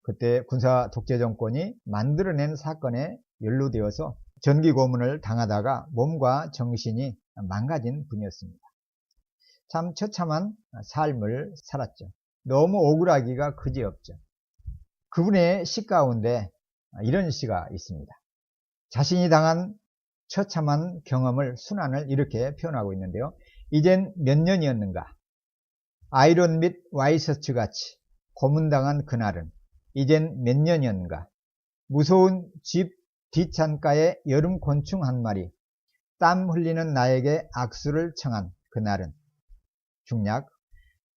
[SPEAKER 1] 그때 군사 독재 정권이 만들어낸 사건에 연루되어서 전기 고문을 당하다가 몸과 정신이 망가진 분이었습니다. 참 처참한 삶을 살았죠. 너무 억울하기가 그지없죠. 그분의 시 가운데 이런 시가 있습니다. 자신이 당한 처참한 경험을, 순환을 이렇게 표현하고 있는데요. 이젠 몇 년이었는가? 아이론 및 와이셔츠 같이 고문당한 그날은 이젠 몇 년이었는가? 무서운 집 뒷창가에 여름 곤충 한 마리, 땀 흘리는 나에게 악수를 청한 그날은 중략,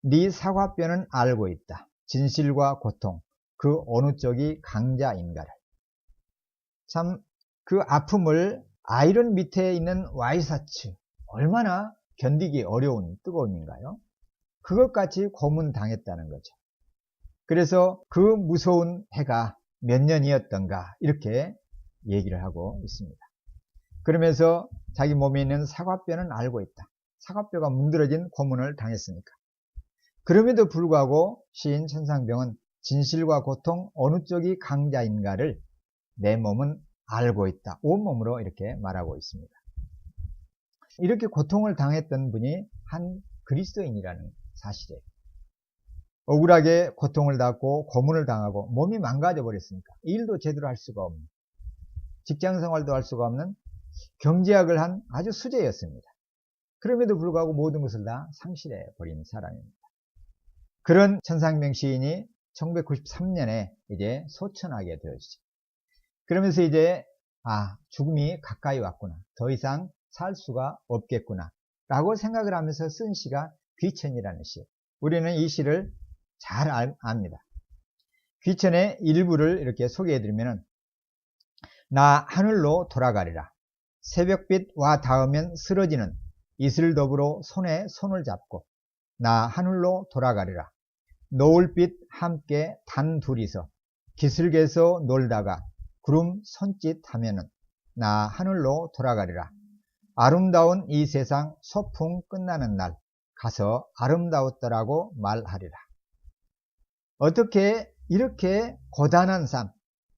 [SPEAKER 1] 네 사과뼈는 알고 있다. 진실과 고통, 그 어느 쪽이 강자인가를. 참 그 아픔을 아이론 밑에 있는 와이셔츠, 얼마나 견디기 어려운 뜨거움인가요? 그것같이 고문당했다는 거죠. 그래서 그 무서운 해가 몇 년이었던가 이렇게 얘기를 하고 있습니다. 그러면서 자기 몸에 있는 사과뼈는 알고 있다. 사과뼈가 문드러진 고문을 당했으니까. 그럼에도 불구하고 시인 천상병은 진실과 고통 어느 쪽이 강자인가를 내 몸은 알고 있다. 온몸으로 이렇게 말하고 있습니다. 이렇게 고통을 당했던 분이 한 그리스도인이라는 사실이에요. 억울하게 고통을 받고 고문을 당하고 몸이 망가져 버렸으니까 일도 제대로 할 수가 없는, 직장생활도 할 수가 없는 경제학을 한 아주 수재였습니다. 그럼에도 불구하고 모든 것을 다 상실해 버린 사람입니다. 그런 천상병 시인이 1993년에 이제 소천하게 되었죠. 그러면서 이제 죽음이 가까이 왔구나, 더 이상 살 수가 없겠구나 라고 생각을 하면서 쓴 시가 귀천이라는 시. 우리는 이 시를 잘 압니다. 귀천의 일부를 이렇게 소개해드리면, 나 하늘로 돌아가리라. 새벽빛 와 닿으면 쓰러지는 이슬더불어 손에 손을 잡고 나 하늘로 돌아가리라. 노을빛 함께 단 둘이서 기슭에서 놀다가 구름 손짓하면은 나 하늘로 돌아가리라. 아름다운 이 세상 소풍 끝나는 날 가서 아름다웠더라고 말하리라. 어떻게 이렇게 고단한 삶,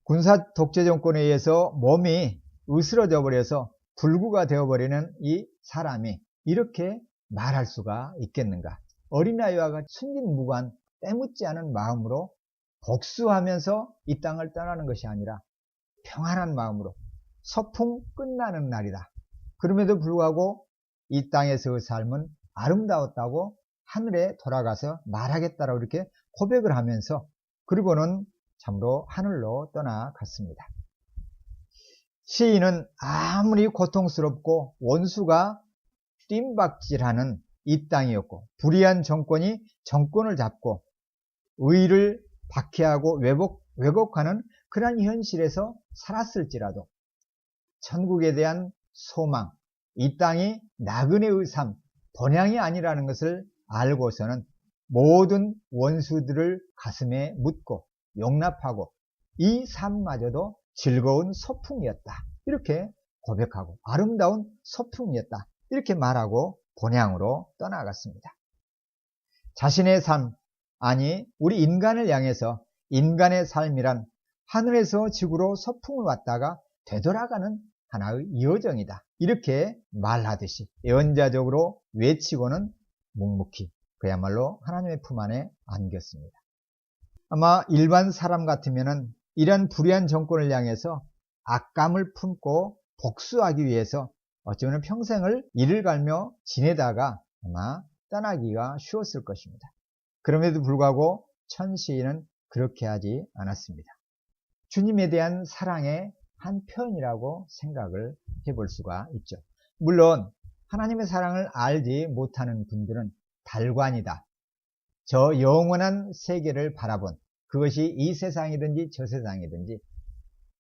[SPEAKER 1] 군사 독재 정권에 의해서 몸이 으스러져 버려서 불구가 되어버리는 이 사람이 이렇게 말할 수가 있겠는가? 어린아이와 같이 순진무관, 때묻지 않은 마음으로 복수하면서 이 땅을 떠나는 것이 아니라 평안한 마음으로 소풍 끝나는 날이다. 그럼에도 불구하고 이 땅에서의 삶은 아름다웠다고 하늘에 돌아가서 말하겠다라고 이렇게 고백을 하면서, 그리고는 참으로 하늘로 떠나갔습니다. 시인은 아무리 고통스럽고 원수가 뜀박질하는 이 땅이었고 불의한 정권이 정권을 잡고 의를 박해하고 왜곡하는 그러한 현실에서 살았을지라도 천국에 대한 소망, 이 땅이 나그네의 삶, 본향이 아니라는 것을 알고서는 모든 원수들을 가슴에 묻고 용납하고 이 삶마저도 즐거운 소풍이었다. 이렇게 고백하고 아름다운 소풍이었다. 이렇게 말하고 본향으로 떠나갔습니다. 자신의 삶, 아니 우리 인간을 향해서 인간의 삶이란 하늘에서 지구로 소풍을 왔다가 되돌아가는 하나의 여정이다. 이렇게 말하듯이 예언자적으로 외치고는 묵묵히 그야말로 하나님의 품 안에 안겼습니다. 아마 일반 사람 같으면은 이런 불의한 정권을 향해서 악감을 품고 복수하기 위해서 어쩌면 평생을 이를 갈며 지내다가 아마 떠나기가 쉬웠을 것입니다. 그럼에도 불구하고 천시인은 그렇게 하지 않았습니다. 주님에 대한 사랑의 한 편이라고 생각을 해볼 수가 있죠. 물론 하나님의 사랑을 알지 못하는 분들은 달관이다. 저 영원한 세계를 바라본, 그것이 이 세상이든지 저 세상이든지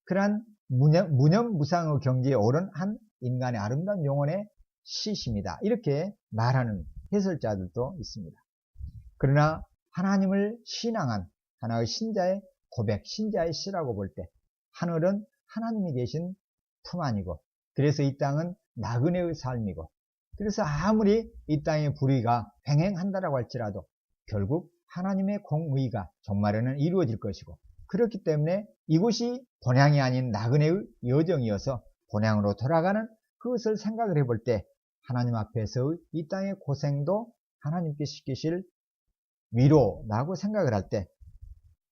[SPEAKER 1] 그러한 무념무상의 경지에 오른 한 인간의 아름다운 영혼의 시십니다. 이렇게 말하는 해설자들도 있습니다. 그러나 하나님을 신앙한 하나의 신자의 고백, 신자의 시라고 볼 때 하늘은 하나님이 계신 품 안이고, 그래서 이 땅은 나그네의 삶이고, 그래서 아무리 이 땅의 불의가 횡행한다라고 할지라도 결국 하나님의 공의가 종말에는 이루어질 것이고, 그렇기 때문에 이곳이 본향이 아닌 나그네의 여정이어서 본향으로 돌아가는 그것을 생각을 해볼 때 하나님 앞에서의 이 땅의 고생도 하나님께 시키실 위로라고 생각을 할 때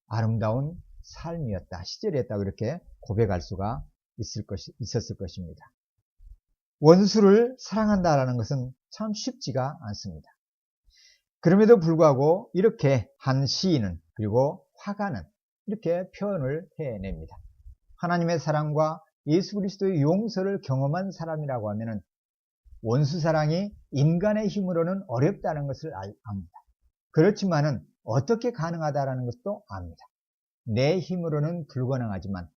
[SPEAKER 1] 아름다운 삶이었다, 시절이었다, 그렇게 고백할 수가 있었을 것입니다. 원수를 사랑한다라는 것은 참 쉽지가 않습니다. 그럼에도 불구하고 이렇게 한 시인은, 그리고 화가는 이렇게 표현을 해냅니다. 하나님의 사랑과 예수 그리스도의 용서를 경험한 사람이라고 하면은 원수 사랑이 인간의 힘으로는 어렵다는 것을 압니다. 그렇지만은 어떻게 가능하다라는 것도 압니다. 내 힘으로는 불가능하지만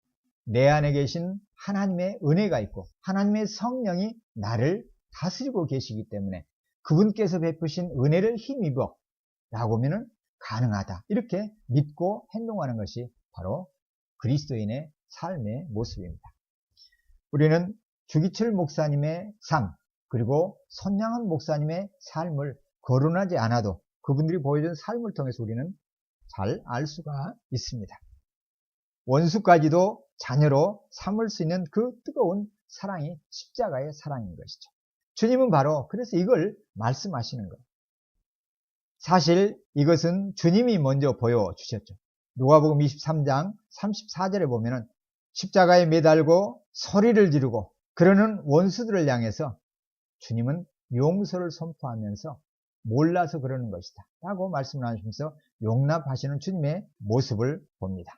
[SPEAKER 1] 내 안에 계신 하나님의 은혜가 있고 하나님의 성령이 나를 다스리고 계시기 때문에 그분께서 베푸신 은혜를 힘입어 라고 하면은 가능하다. 이렇게 믿고 행동하는 것이 바로 그리스도인의 삶의 모습입니다. 우리는 주기철 목사님의 삶, 그리고 손양은 목사님의 삶을 거론하지 않아도 그분들이 보여준 삶을 통해서 우리는 잘 알 수가 있습니다. 원수까지도 자녀로 삼을 수 있는 그 뜨거운 사랑이 십자가의 사랑인 것이죠. 주님은 바로 그래서 이걸 말씀하시는 거예요. 사실 이것은 주님이 먼저 보여주셨죠. 누가복음 23장 34절에 보면은 십자가에 매달고 소리를 지르고 그러는 원수들을 향해서 주님은 용서를 선포하면서 몰라서 그러는 것이다 라고 말씀을 하시면서 용납하시는 주님의 모습을 봅니다.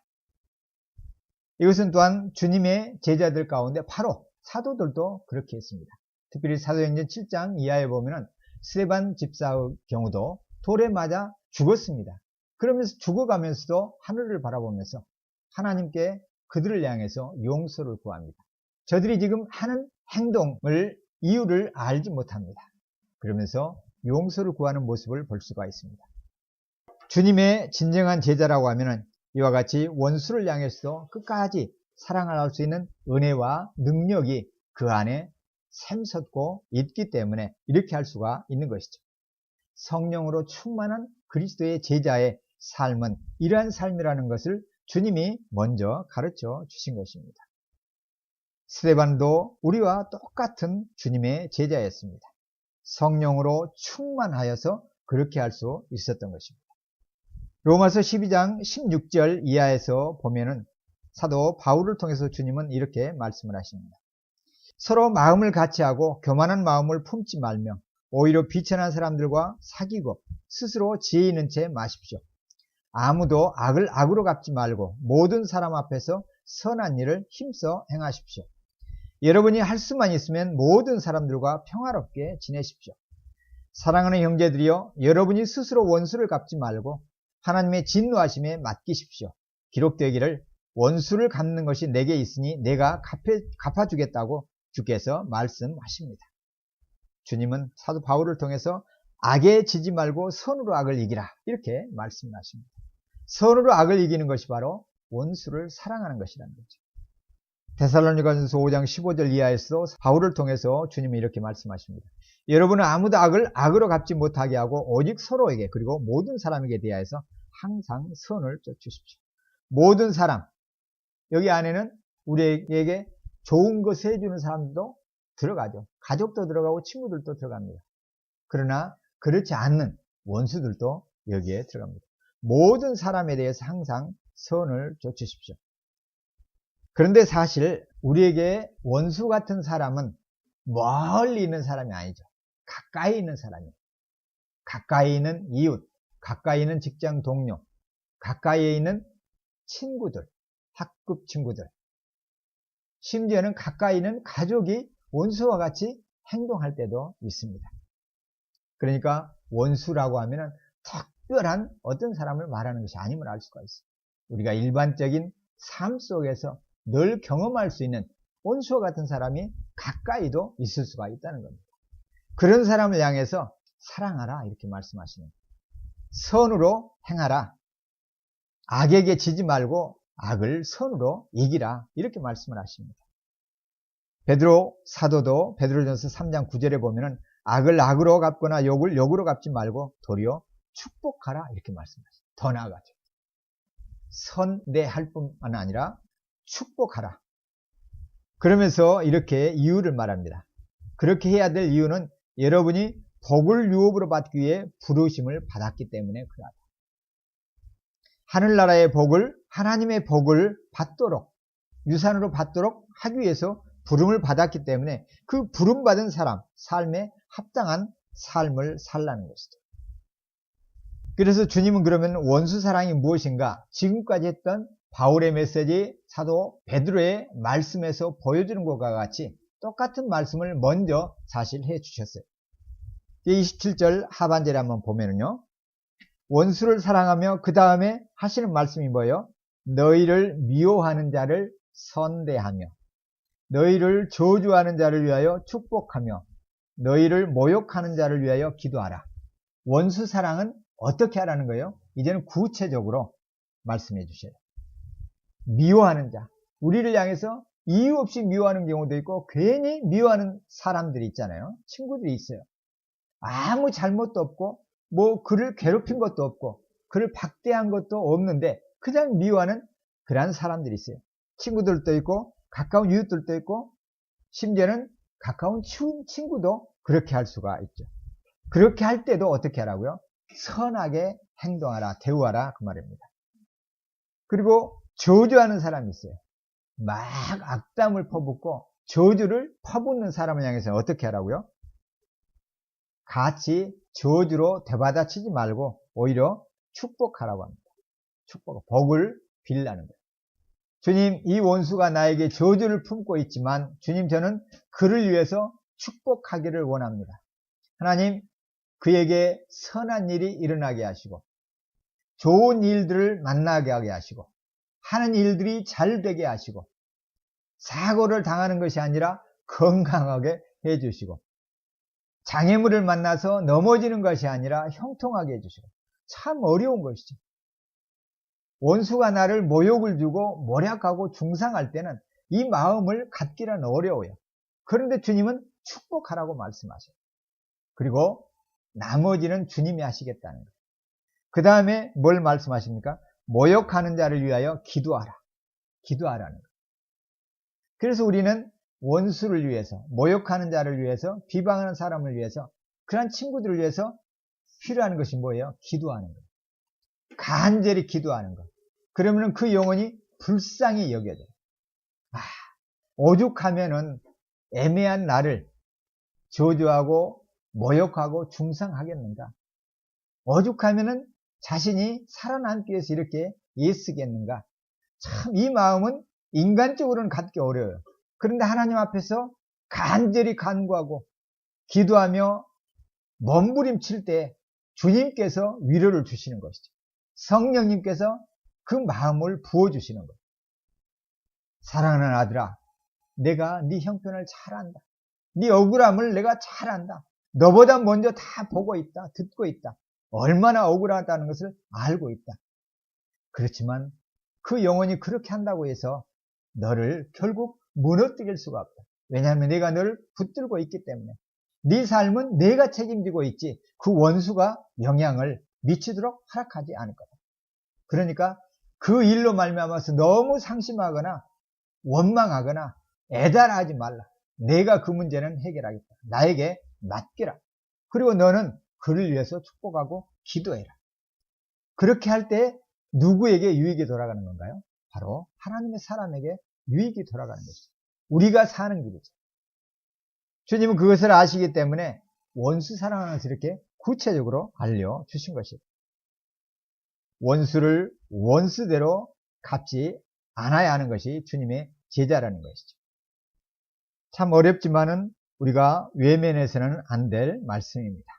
[SPEAKER 1] 이것은 또한 주님의 제자들 가운데 바로 사도들도 그렇게 했습니다. 특별히 사도행전 7장 이하에 보면은 스데반 집사의 경우도 돌에 맞아 죽었습니다. 그러면서 죽어가면서도 하늘을 바라보면서 하나님께 그들을 향해서 용서를 구합니다. 저들이 지금 하는 행동을 이유를 알지 못합니다. 그러면서 용서를 구하는 모습을 볼 수가 있습니다. 주님의 진정한 제자라고 하면은 이와 같이 원수를 향해서도 끝까지 사랑을 할 수 있는 은혜와 능력이 그 안에 샘솟고 있기 때문에 이렇게 할 수가 있는 것이죠. 성령으로 충만한 그리스도의 제자의 삶은 이러한 삶이라는 것을 주님이 먼저 가르쳐 주신 것입니다. 스데반도 우리와 똑같은 주님의 제자였습니다. 성령으로 충만하여서 그렇게 할 수 있었던 것입니다. 로마서 12장 16절 이하에서 보면은 사도 바울을 통해서 주님은 이렇게 말씀을 하십니다. 서로 마음을 같이하고 교만한 마음을 품지 말며 오히려 비천한 사람들과 사귀고 스스로 지혜 있는 채 마십시오. 아무도 악을 악으로 갚지 말고 모든 사람 앞에서 선한 일을 힘써 행하십시오. 여러분이 할 수만 있으면 모든 사람들과 평화롭게 지내십시오. 사랑하는 형제들이여, 여러분이 스스로 원수를 갚지 말고 하나님의 진노하심에 맡기십시오. 기록되기를 원수를 갚는 것이 내게 있으니 내가 갚아주겠다고 주께서 말씀하십니다. 주님은 사도 바울을 통해서 악에 지지 말고 선으로 악을 이기라 이렇게 말씀하십니다. 선으로 악을 이기는 것이 바로 원수를 사랑하는 것이라는 거죠. 데살로니가전서 5장 15절 이하에서 바울을 통해서 주님이 이렇게 말씀하십니다. 여러분은 아무도 악을 악으로 갚지 못하게 하고 오직 서로에게 그리고 모든 사람에게 대하여서 항상 선을 쫓으십시오. 모든 사람, 여기 안에는 우리에게 좋은 것을 해주는 사람도 들어가죠. 가족도 들어가고 친구들도 들어갑니다. 그러나 그렇지 않는 원수들도 여기에 들어갑니다. 모든 사람에 대해서 항상 선을 쫓으십시오. 그런데 사실 우리에게 원수 같은 사람은 멀리 있는 사람이 아니죠. 가까이 있는 사람이에요. 가까이 있는 이웃, 가까이 있는 직장 동료, 가까이에 있는 친구들, 학급 친구들, 심지어는 가까이 있는 가족이 원수와 같이 행동할 때도 있습니다. 그러니까 원수라고 하면은 특별한 어떤 사람을 말하는 것이 아님을 알 수가 있어요. 우리가 일반적인 삶 속에서 늘 경험할 수 있는 원수와 같은 사람이 가까이도 있을 수가 있다는 겁니다. 그런 사람을 향해서 사랑하라 이렇게 말씀하시는 거예요. 선으로 행하라. 악에게 지지 말고 악을 선으로 이기라 이렇게 말씀을 하십니다. 베드로 사도도 베드로전서 3장 9절에 보면은 악을 악으로 갚거나 욕을 욕으로 갚지 말고 도리어 축복하라 이렇게 말씀하십니다. 더 나아가죠. 선대할 뿐만 아니라 축복하라. 그러면서 이렇게 이유를 말합니다. 그렇게 해야 될 이유는 여러분이 복을 유업으로 받기 위해 부르심을 받았기 때문에 그러하다. 하늘나라의 복을, 하나님의 복을 받도록, 유산으로 받도록 하기 위해서 부름을 받았기 때문에 그 부름받은 사람, 삶에 합당한 삶을 살라는 것이죠. 그래서 주님은 그러면 원수 사랑이 무엇인가? 지금까지 했던 바울의 메시지, 사도 베드로의 말씀에서 보여주는 것과 같이 똑같은 말씀을 먼저 사실 해 주셨어요. 27절 하반절에 한번 보면은요. 원수를 사랑하며 그 다음에 하시는 말씀이 뭐예요? 너희를 미워하는 자를 선대하며 너희를 저주하는 자를 위하여 축복하며 너희를 모욕하는 자를 위하여 기도하라. 원수 사랑은 어떻게 하라는 거예요? 이제는 구체적으로 말씀해 주셔요. 미워하는 자, 우리를 향해서 이유 없이 미워하는 경우도 있고 괜히 미워하는 사람들이 있잖아요. 친구들이 있어요. 아무 잘못도 없고 뭐 그를 괴롭힌 것도 없고 그를 박대한 것도 없는데 그냥 미워하는 그런 사람들이 있어요. 친구들도 있고 가까운 이웃들도 있고 심지어는 가까운 친구도 그렇게 할 수가 있죠. 그렇게 할 때도 어떻게 하라고요? 선하게 행동하라, 대우하라 그 말입니다. 그리고 저주하는 사람이 있어요. 막 악담을 퍼붓고 저주를 퍼붓는 사람을 향해서 어떻게 하라고요? 같이 저주로 되받아치지 말고 오히려 축복하라고 합니다. 축복, 복을 빌라는 거예요. 주님, 이 원수가 나에게 저주를 품고 있지만 주님 저는 그를 위해서 축복하기를 원합니다. 하나님, 그에게 선한 일이 일어나게 하시고 좋은 일들을 만나게 하게 하시고 하는 일들이 잘 되게 하시고 사고를 당하는 것이 아니라 건강하게 해주시고 장애물을 만나서 넘어지는 것이 아니라 형통하게 해주시고 참 어려운 것이죠. 원수가 나를 모욕을 주고 모략하고 중상할 때는 이 마음을 갖기란 어려워요. 그런데 주님은 축복하라고 말씀하셔요. 그리고 나머지는 주님이 하시겠다는 거예요. 그 다음에 뭘 말씀하십니까? 모욕하는 자를 위하여 기도하라. 기도하라는 거예요. 그래서 우리는 원수를 위해서, 모욕하는 자를 위해서, 비방하는 사람을 위해서, 그런 친구들을 위해서 필요한 것이 뭐예요? 기도하는 거예요. 간절히 기도하는 것. 그러면 그 영혼이 불쌍히 여겨져요. 오죽하면은 애매한 나를 저주하고 모욕하고 중상하겠는가? 오죽하면은 자신이 살아남기 위해서 이렇게 애쓰겠는가? 참 이 마음은 인간적으로는 갖기 어려워요. 그런데 하나님 앞에서 간절히 간구하고 기도하며 몸부림칠 때 주님께서 위로를 주시는 것이죠. 성령님께서 그 마음을 부어주시는 거예요. 사랑하는 아들아, 내가 네 형편을 잘 안다. 네 억울함을 내가 잘 안다. 너보다 먼저 다 보고 있다. 듣고 있다. 얼마나 억울하다는 것을 알고 있다. 그렇지만 그 영혼이 그렇게 한다고 해서 너를 결국 무너뜨릴 수가 없다. 왜냐하면 내가 너를 붙들고 있기 때문에. 네 삶은 내가 책임지고 있지 그 원수가 영향을 미치도록 허락하지 않을 거다. 그러니까 그 일로 말미암아서 너무 상심하거나 원망하거나 애달하지 말라. 내가 그 문제는 해결하겠다. 나에게 맡기라. 그리고 너는 그를 위해서 축복하고 기도해라. 그렇게 할 때 누구에게 유익이 돌아가는 건가요? 바로 하나님의 사람에게 유익이 돌아가는 것이죠. 우리가 사는 길이죠. 주님은 그것을 아시기 때문에 원수 사랑하는 것을 이렇게 구체적으로 알려주신 것이죠. 원수를 원수대로 갚지 않아야 하는 것이 주님의 제자라는 것이죠. 참 어렵지만은 우리가 외면해서는 안 될 말씀입니다.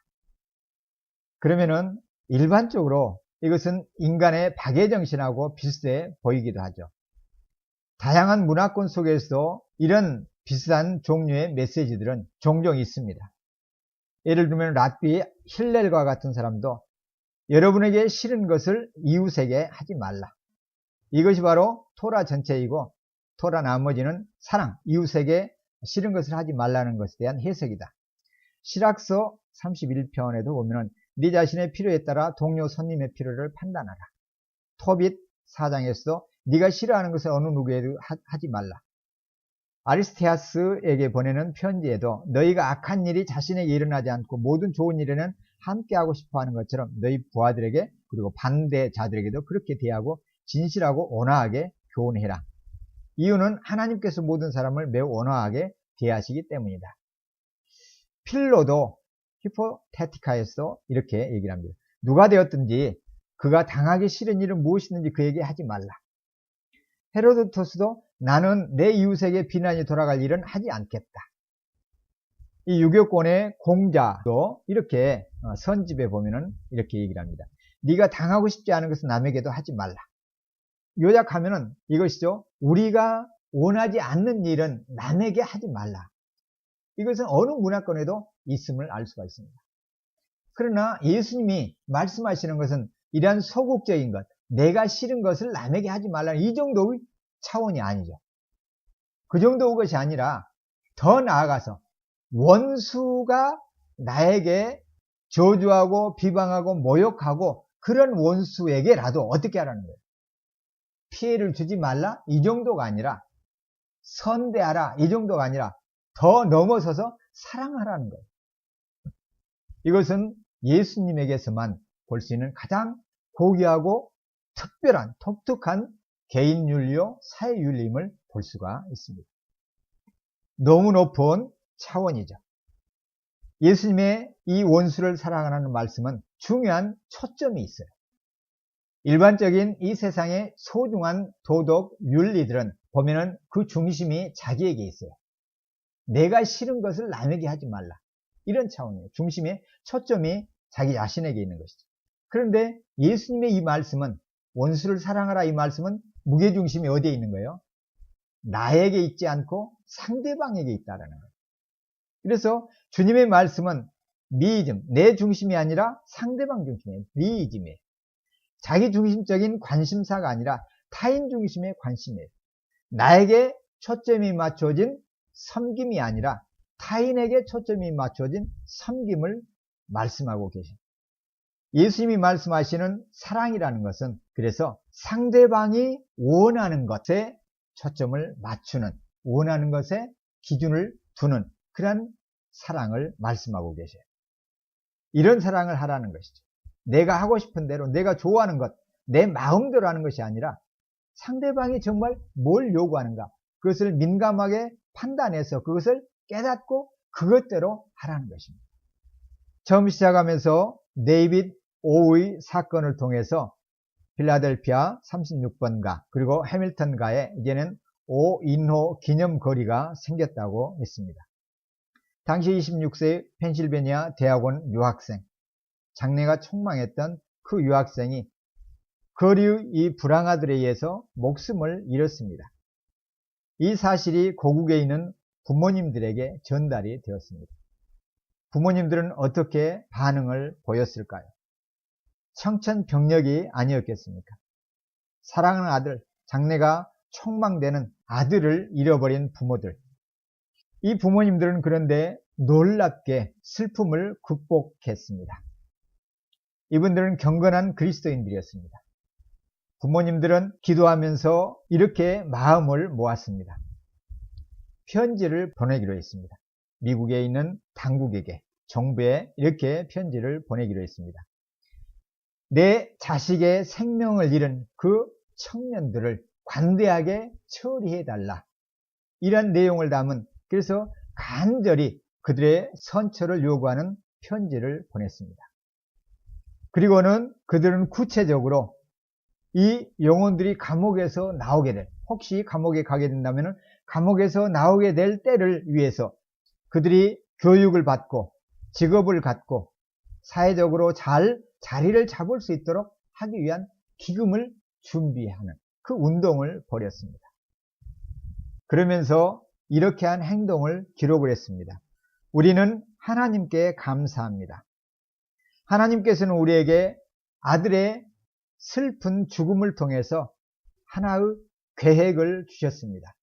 [SPEAKER 1] 그러면은 일반적으로 이것은 인간의 박애정신하고 비슷해 보이기도 하죠. 다양한 문화권 속에서 이런 비슷한 종류의 메시지들은 종종 있습니다. 예를 들면 랍비 힐렐과 같은 사람도 여러분에게 싫은 것을 이웃에게 하지 말라. 이것이 바로 토라 전체이고 토라 나머지는 사랑, 이웃에게 싫은 것을 하지 말라는 것에 대한 해석이다. 실학서 31편에도 보면은 네 자신의 필요에 따라 동료 손님의 필요를 판단하라. 토빗 4장에서도 네가 싫어하는 것을 어느 누구에도 하지 말라. 아리스테아스에게 보내는 편지에도 너희가 악한 일이 자신에게 일어나지 않고 모든 좋은 일에는 함께하고 싶어하는 것처럼 너희 부하들에게 그리고 반대자들에게도 그렇게 대하고 진실하고 온화하게 교훈해라. 이유는 하나님께서 모든 사람을 매우 온화하게 대하시기 때문이다. 필로도 히포테티카에서 이렇게 얘기를 합니다. 누가 되었든지 그가 당하기 싫은 일은 무엇이든지 그에게 하지 말라. 헤로도토스도 나는 내 이웃에게 비난이 돌아갈 일은 하지 않겠다. 이 유교권의 공자도 이렇게 선집에 보면은 이렇게 얘기를 합니다. 네가 당하고 싶지 않은 것은 남에게도 하지 말라. 요약하면은 이것이죠. 우리가 원하지 않는 일은 남에게 하지 말라. 이것은 어느 문화권에도 있음을 알 수가 있습니다. 그러나 예수님이 말씀하시는 것은 이러한 소극적인 것, 내가 싫은 것을 남에게 하지 말라는 이 정도의 차원이 아니죠. 그 정도의 것이 아니라 더 나아가서 원수가 나에게 저주하고 비방하고 모욕하고 그런 원수에게라도 어떻게 하라는 거예요? 피해를 주지 말라? 이 정도가 아니라 선대하라? 이 정도가 아니라 더 넘어서서 사랑하라는 거예요. 이것은 예수님에게서만 볼 수 있는 가장 고귀하고 특별한 독특한 개인윤리요 사회윤리임을 볼 수가 있습니다. 너무 높은 차원이죠. 예수님의 이 원수를 사랑하라는 말씀은 중요한 초점이 있어요. 일반적인 이 세상의 소중한 도덕 윤리들은 보면은 그 중심이 자기에게 있어요. 내가 싫은 것을 남에게 하지 말라. 이런 차원이에요. 중심의 초점이 자기 자신에게 있는 것이죠. 그런데 예수님의 이 말씀은 원수를 사랑하라 이 말씀은 무게중심이 어디에 있는 거예요? 나에게 있지 않고 상대방에게 있다라는 거예요. 그래서 주님의 말씀은 미이즘, 내 중심이 아니라 상대방 중심이에요. 미이즘이에요. 자기 중심적인 관심사가 아니라 타인 중심의 관심이에요. 나에게 초점이 맞춰진 섬김이 아니라 타인에게 초점이 맞춰진 섬김을 말씀하고 계십니다. 예수님이 말씀하시는 사랑이라는 것은 그래서 상대방이 원하는 것에 초점을 맞추는, 원하는 것에 기준을 두는 그런 사랑을 말씀하고 계셔요. 이런 사랑을 하라는 것이죠. 내가 하고 싶은 대로 내가 좋아하는 것, 내 마음대로 하는 것이 아니라 상대방이 정말 뭘 요구하는가 그것을 민감하게 판단해서 그것을 깨닫고 그것대로 하라는 것입니다. 처음 시작하면서 데이빗 오의 사건을 통해서 필라델피아 36번가 그리고 해밀턴가에 이제는 오인호 기념거리가 생겼다고 했습니다. 당시 26세의 펜실베니아 대학원 유학생, 장래가 촉망했던 그 유학생이 거리의 이 불황아들에 의해서 목숨을 잃었습니다. 이 사실이 고국에 있는 부모님들에게 전달이 되었습니다. 부모님들은 어떻게 반응을 보였을까요? 청천벽력이 아니었겠습니까? 사랑하는 아들, 장래가 촉망되는 아들을 잃어버린 부모들. 이 부모님들은 그런데 놀랍게 슬픔을 극복했습니다. 이분들은 경건한 그리스도인들이었습니다. 부모님들은 기도하면서 이렇게 마음을 모았습니다. 편지를 보내기로 했습니다. 미국에 있는 당국에게, 정부에 이렇게 편지를 보내기로 했습니다. 내 자식의 생명을 잃은 그 청년들을 관대하게 처리해달라. 이런 내용을 담은, 그래서 간절히 그들의 선처를 요구하는 편지를 보냈습니다. 그리고는 그들은 구체적으로 이 영혼들이 감옥에서 나오게 될, 혹시 감옥에 가게 된다면 감옥에서 나오게 될 때를 위해서 그들이 교육을 받고 직업을 갖고 사회적으로 잘 자리를 잡을 수 있도록 하기 위한 기금을 준비하는 그 운동을 벌였습니다. 그러면서 이렇게 한 행동을 기록을 했습니다. 우리는 하나님께 감사합니다. 하나님께서는 우리에게 아들의 슬픈 죽음을 통해서 하나의 계획을 주셨습니다.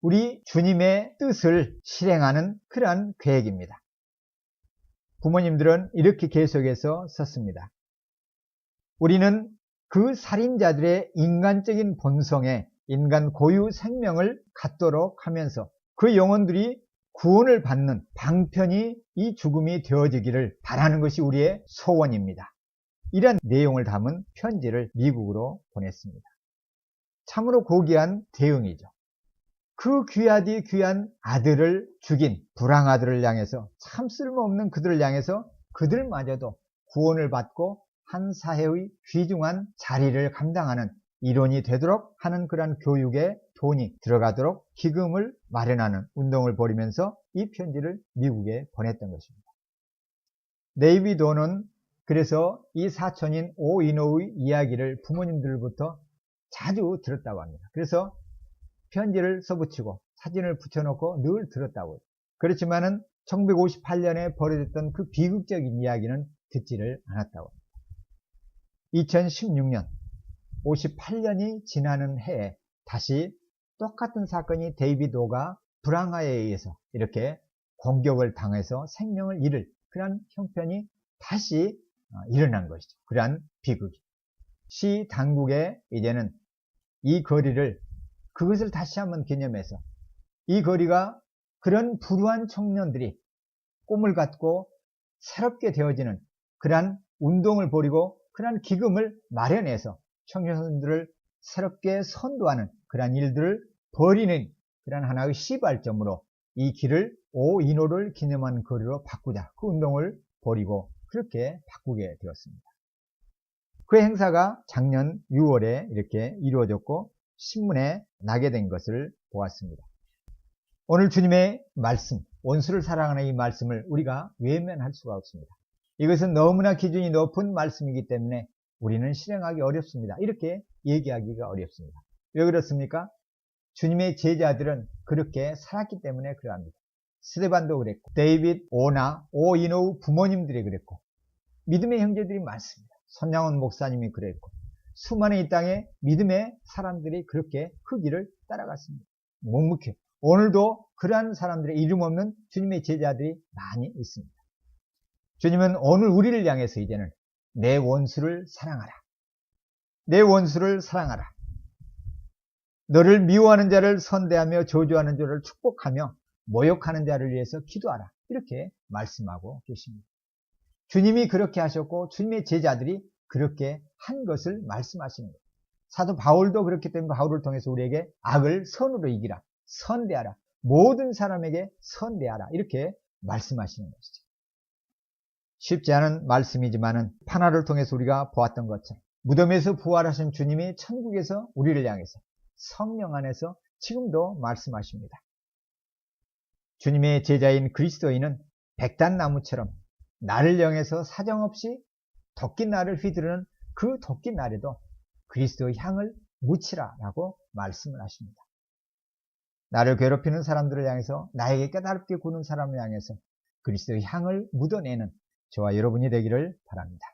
[SPEAKER 1] 우리 주님의 뜻을 실행하는 그러한 계획입니다. 부모님들은 이렇게 계속해서 썼습니다. 우리는 그 살인자들의 인간적인 본성에 인간 고유 생명을 갖도록 하면서 그 영혼들이 구원을 받는 방편이 이 죽음이 되어지기를 바라는 것이 우리의 소원입니다. 이런 내용을 담은 편지를 미국으로 보냈습니다. 참으로 고귀한 대응이죠. 그 귀하디 귀한 아들을 죽인 불황아들을 향해서, 참 쓸모없는 그들을 향해서 그들마저도 구원을 받고 한 사회의 귀중한 자리를 감당하는 일원이 되도록 하는 그러한 교육에 돈이 들어가도록 기금을 마련하는 운동을 벌이면서 이 편지를 미국에 보냈던 것입니다. 데이비드 오는 그래서 이 사촌인 오이노의 이야기를 부모님들부터 자주 들었다고 합니다. 그래서 편지를 써붙이고 사진을 붙여놓고 늘 들었다고요. 그렇지만은 1958년에 벌어졌던 그 비극적인 이야기는 듣지를 않았다고 합니다. 2016년 58년이 지나는 해에 다시 똑같은 사건이 데이비드 오가 불황아에 의해서 이렇게 공격을 당해서 생명을 잃을 그러한 형편이 다시 일어난 것이죠. 그러한 비극이. 시 당국에 이제는 이 거리를, 그것을 다시 한번 기념해서 이 거리가 그런 불우한 청년들이 꿈을 갖고 새롭게 되어지는 그러한 운동을 벌이고 그러한 기금을 마련해서 청년들을 새롭게 선도하는 그러한 일들을 벌이는 그러한 하나의 시발점으로 이 길을 오이노를 기념한 거리로 바꾸자, 그 운동을 벌이고 그렇게 바꾸게 되었습니다. 그 행사가 작년 6월에 이렇게 이루어졌고 신문에 나게 된 것을 보았습니다. 오늘 주님의 말씀, 원수를 사랑하는 이 말씀을 우리가 외면할 수가 없습니다. 이것은 너무나 기준이 높은 말씀이기 때문에 우리는 실행하기 어렵습니다. 이렇게 얘기하기가 어렵습니다. 왜 그렇습니까? 주님의 제자들은 그렇게 살았기 때문에 그러합니다. 스데반도 그랬고, 데이비드 오나 오이노우 부모님들이 그랬고, 믿음의 형제들이 많습니다. 손양원 목사님이 그랬고, 수많은 이 땅에 믿음의 사람들이 그렇게 그 길을 따라갔습니다. 묵묵히. 오늘도 그러한 사람들의 이름 없는 주님의 제자들이 많이 있습니다. 주님은 오늘 우리를 향해서 이제는 내 원수를 사랑하라. 내 원수를 사랑하라. 너를 미워하는 자를 선대하며 저주하는 자를 축복하며 모욕하는 자를 위해서 기도하라. 이렇게 말씀하고 계십니다. 주님이 그렇게 하셨고 주님의 제자들이 그렇게 한 것을 말씀하시는 거예요. 사도 바울도 그렇기 때문에 바울을 통해서 우리에게 악을 선으로 이기라, 선대하라, 모든 사람에게 선대하라 이렇게 말씀하시는 것이죠. 쉽지 않은 말씀이지만은 판화를 통해서 우리가 보았던 것처럼 무덤에서 부활하신 주님이 천국에서 우리를 향해서 성령 안에서 지금도 말씀하십니다. 주님의 제자인 그리스도인은 백단나무처럼 나를 향해서 사정없이 도끼날을 휘두르는 그 도끼날에도 그리스도의 향을 묻히라 라고 말씀을 하십니다. 나를 괴롭히는 사람들을 향해서, 나에게 깨달게 구는 사람을 향해서 그리스도의 향을 묻어내는 저와 여러분이 되기를 바랍니다.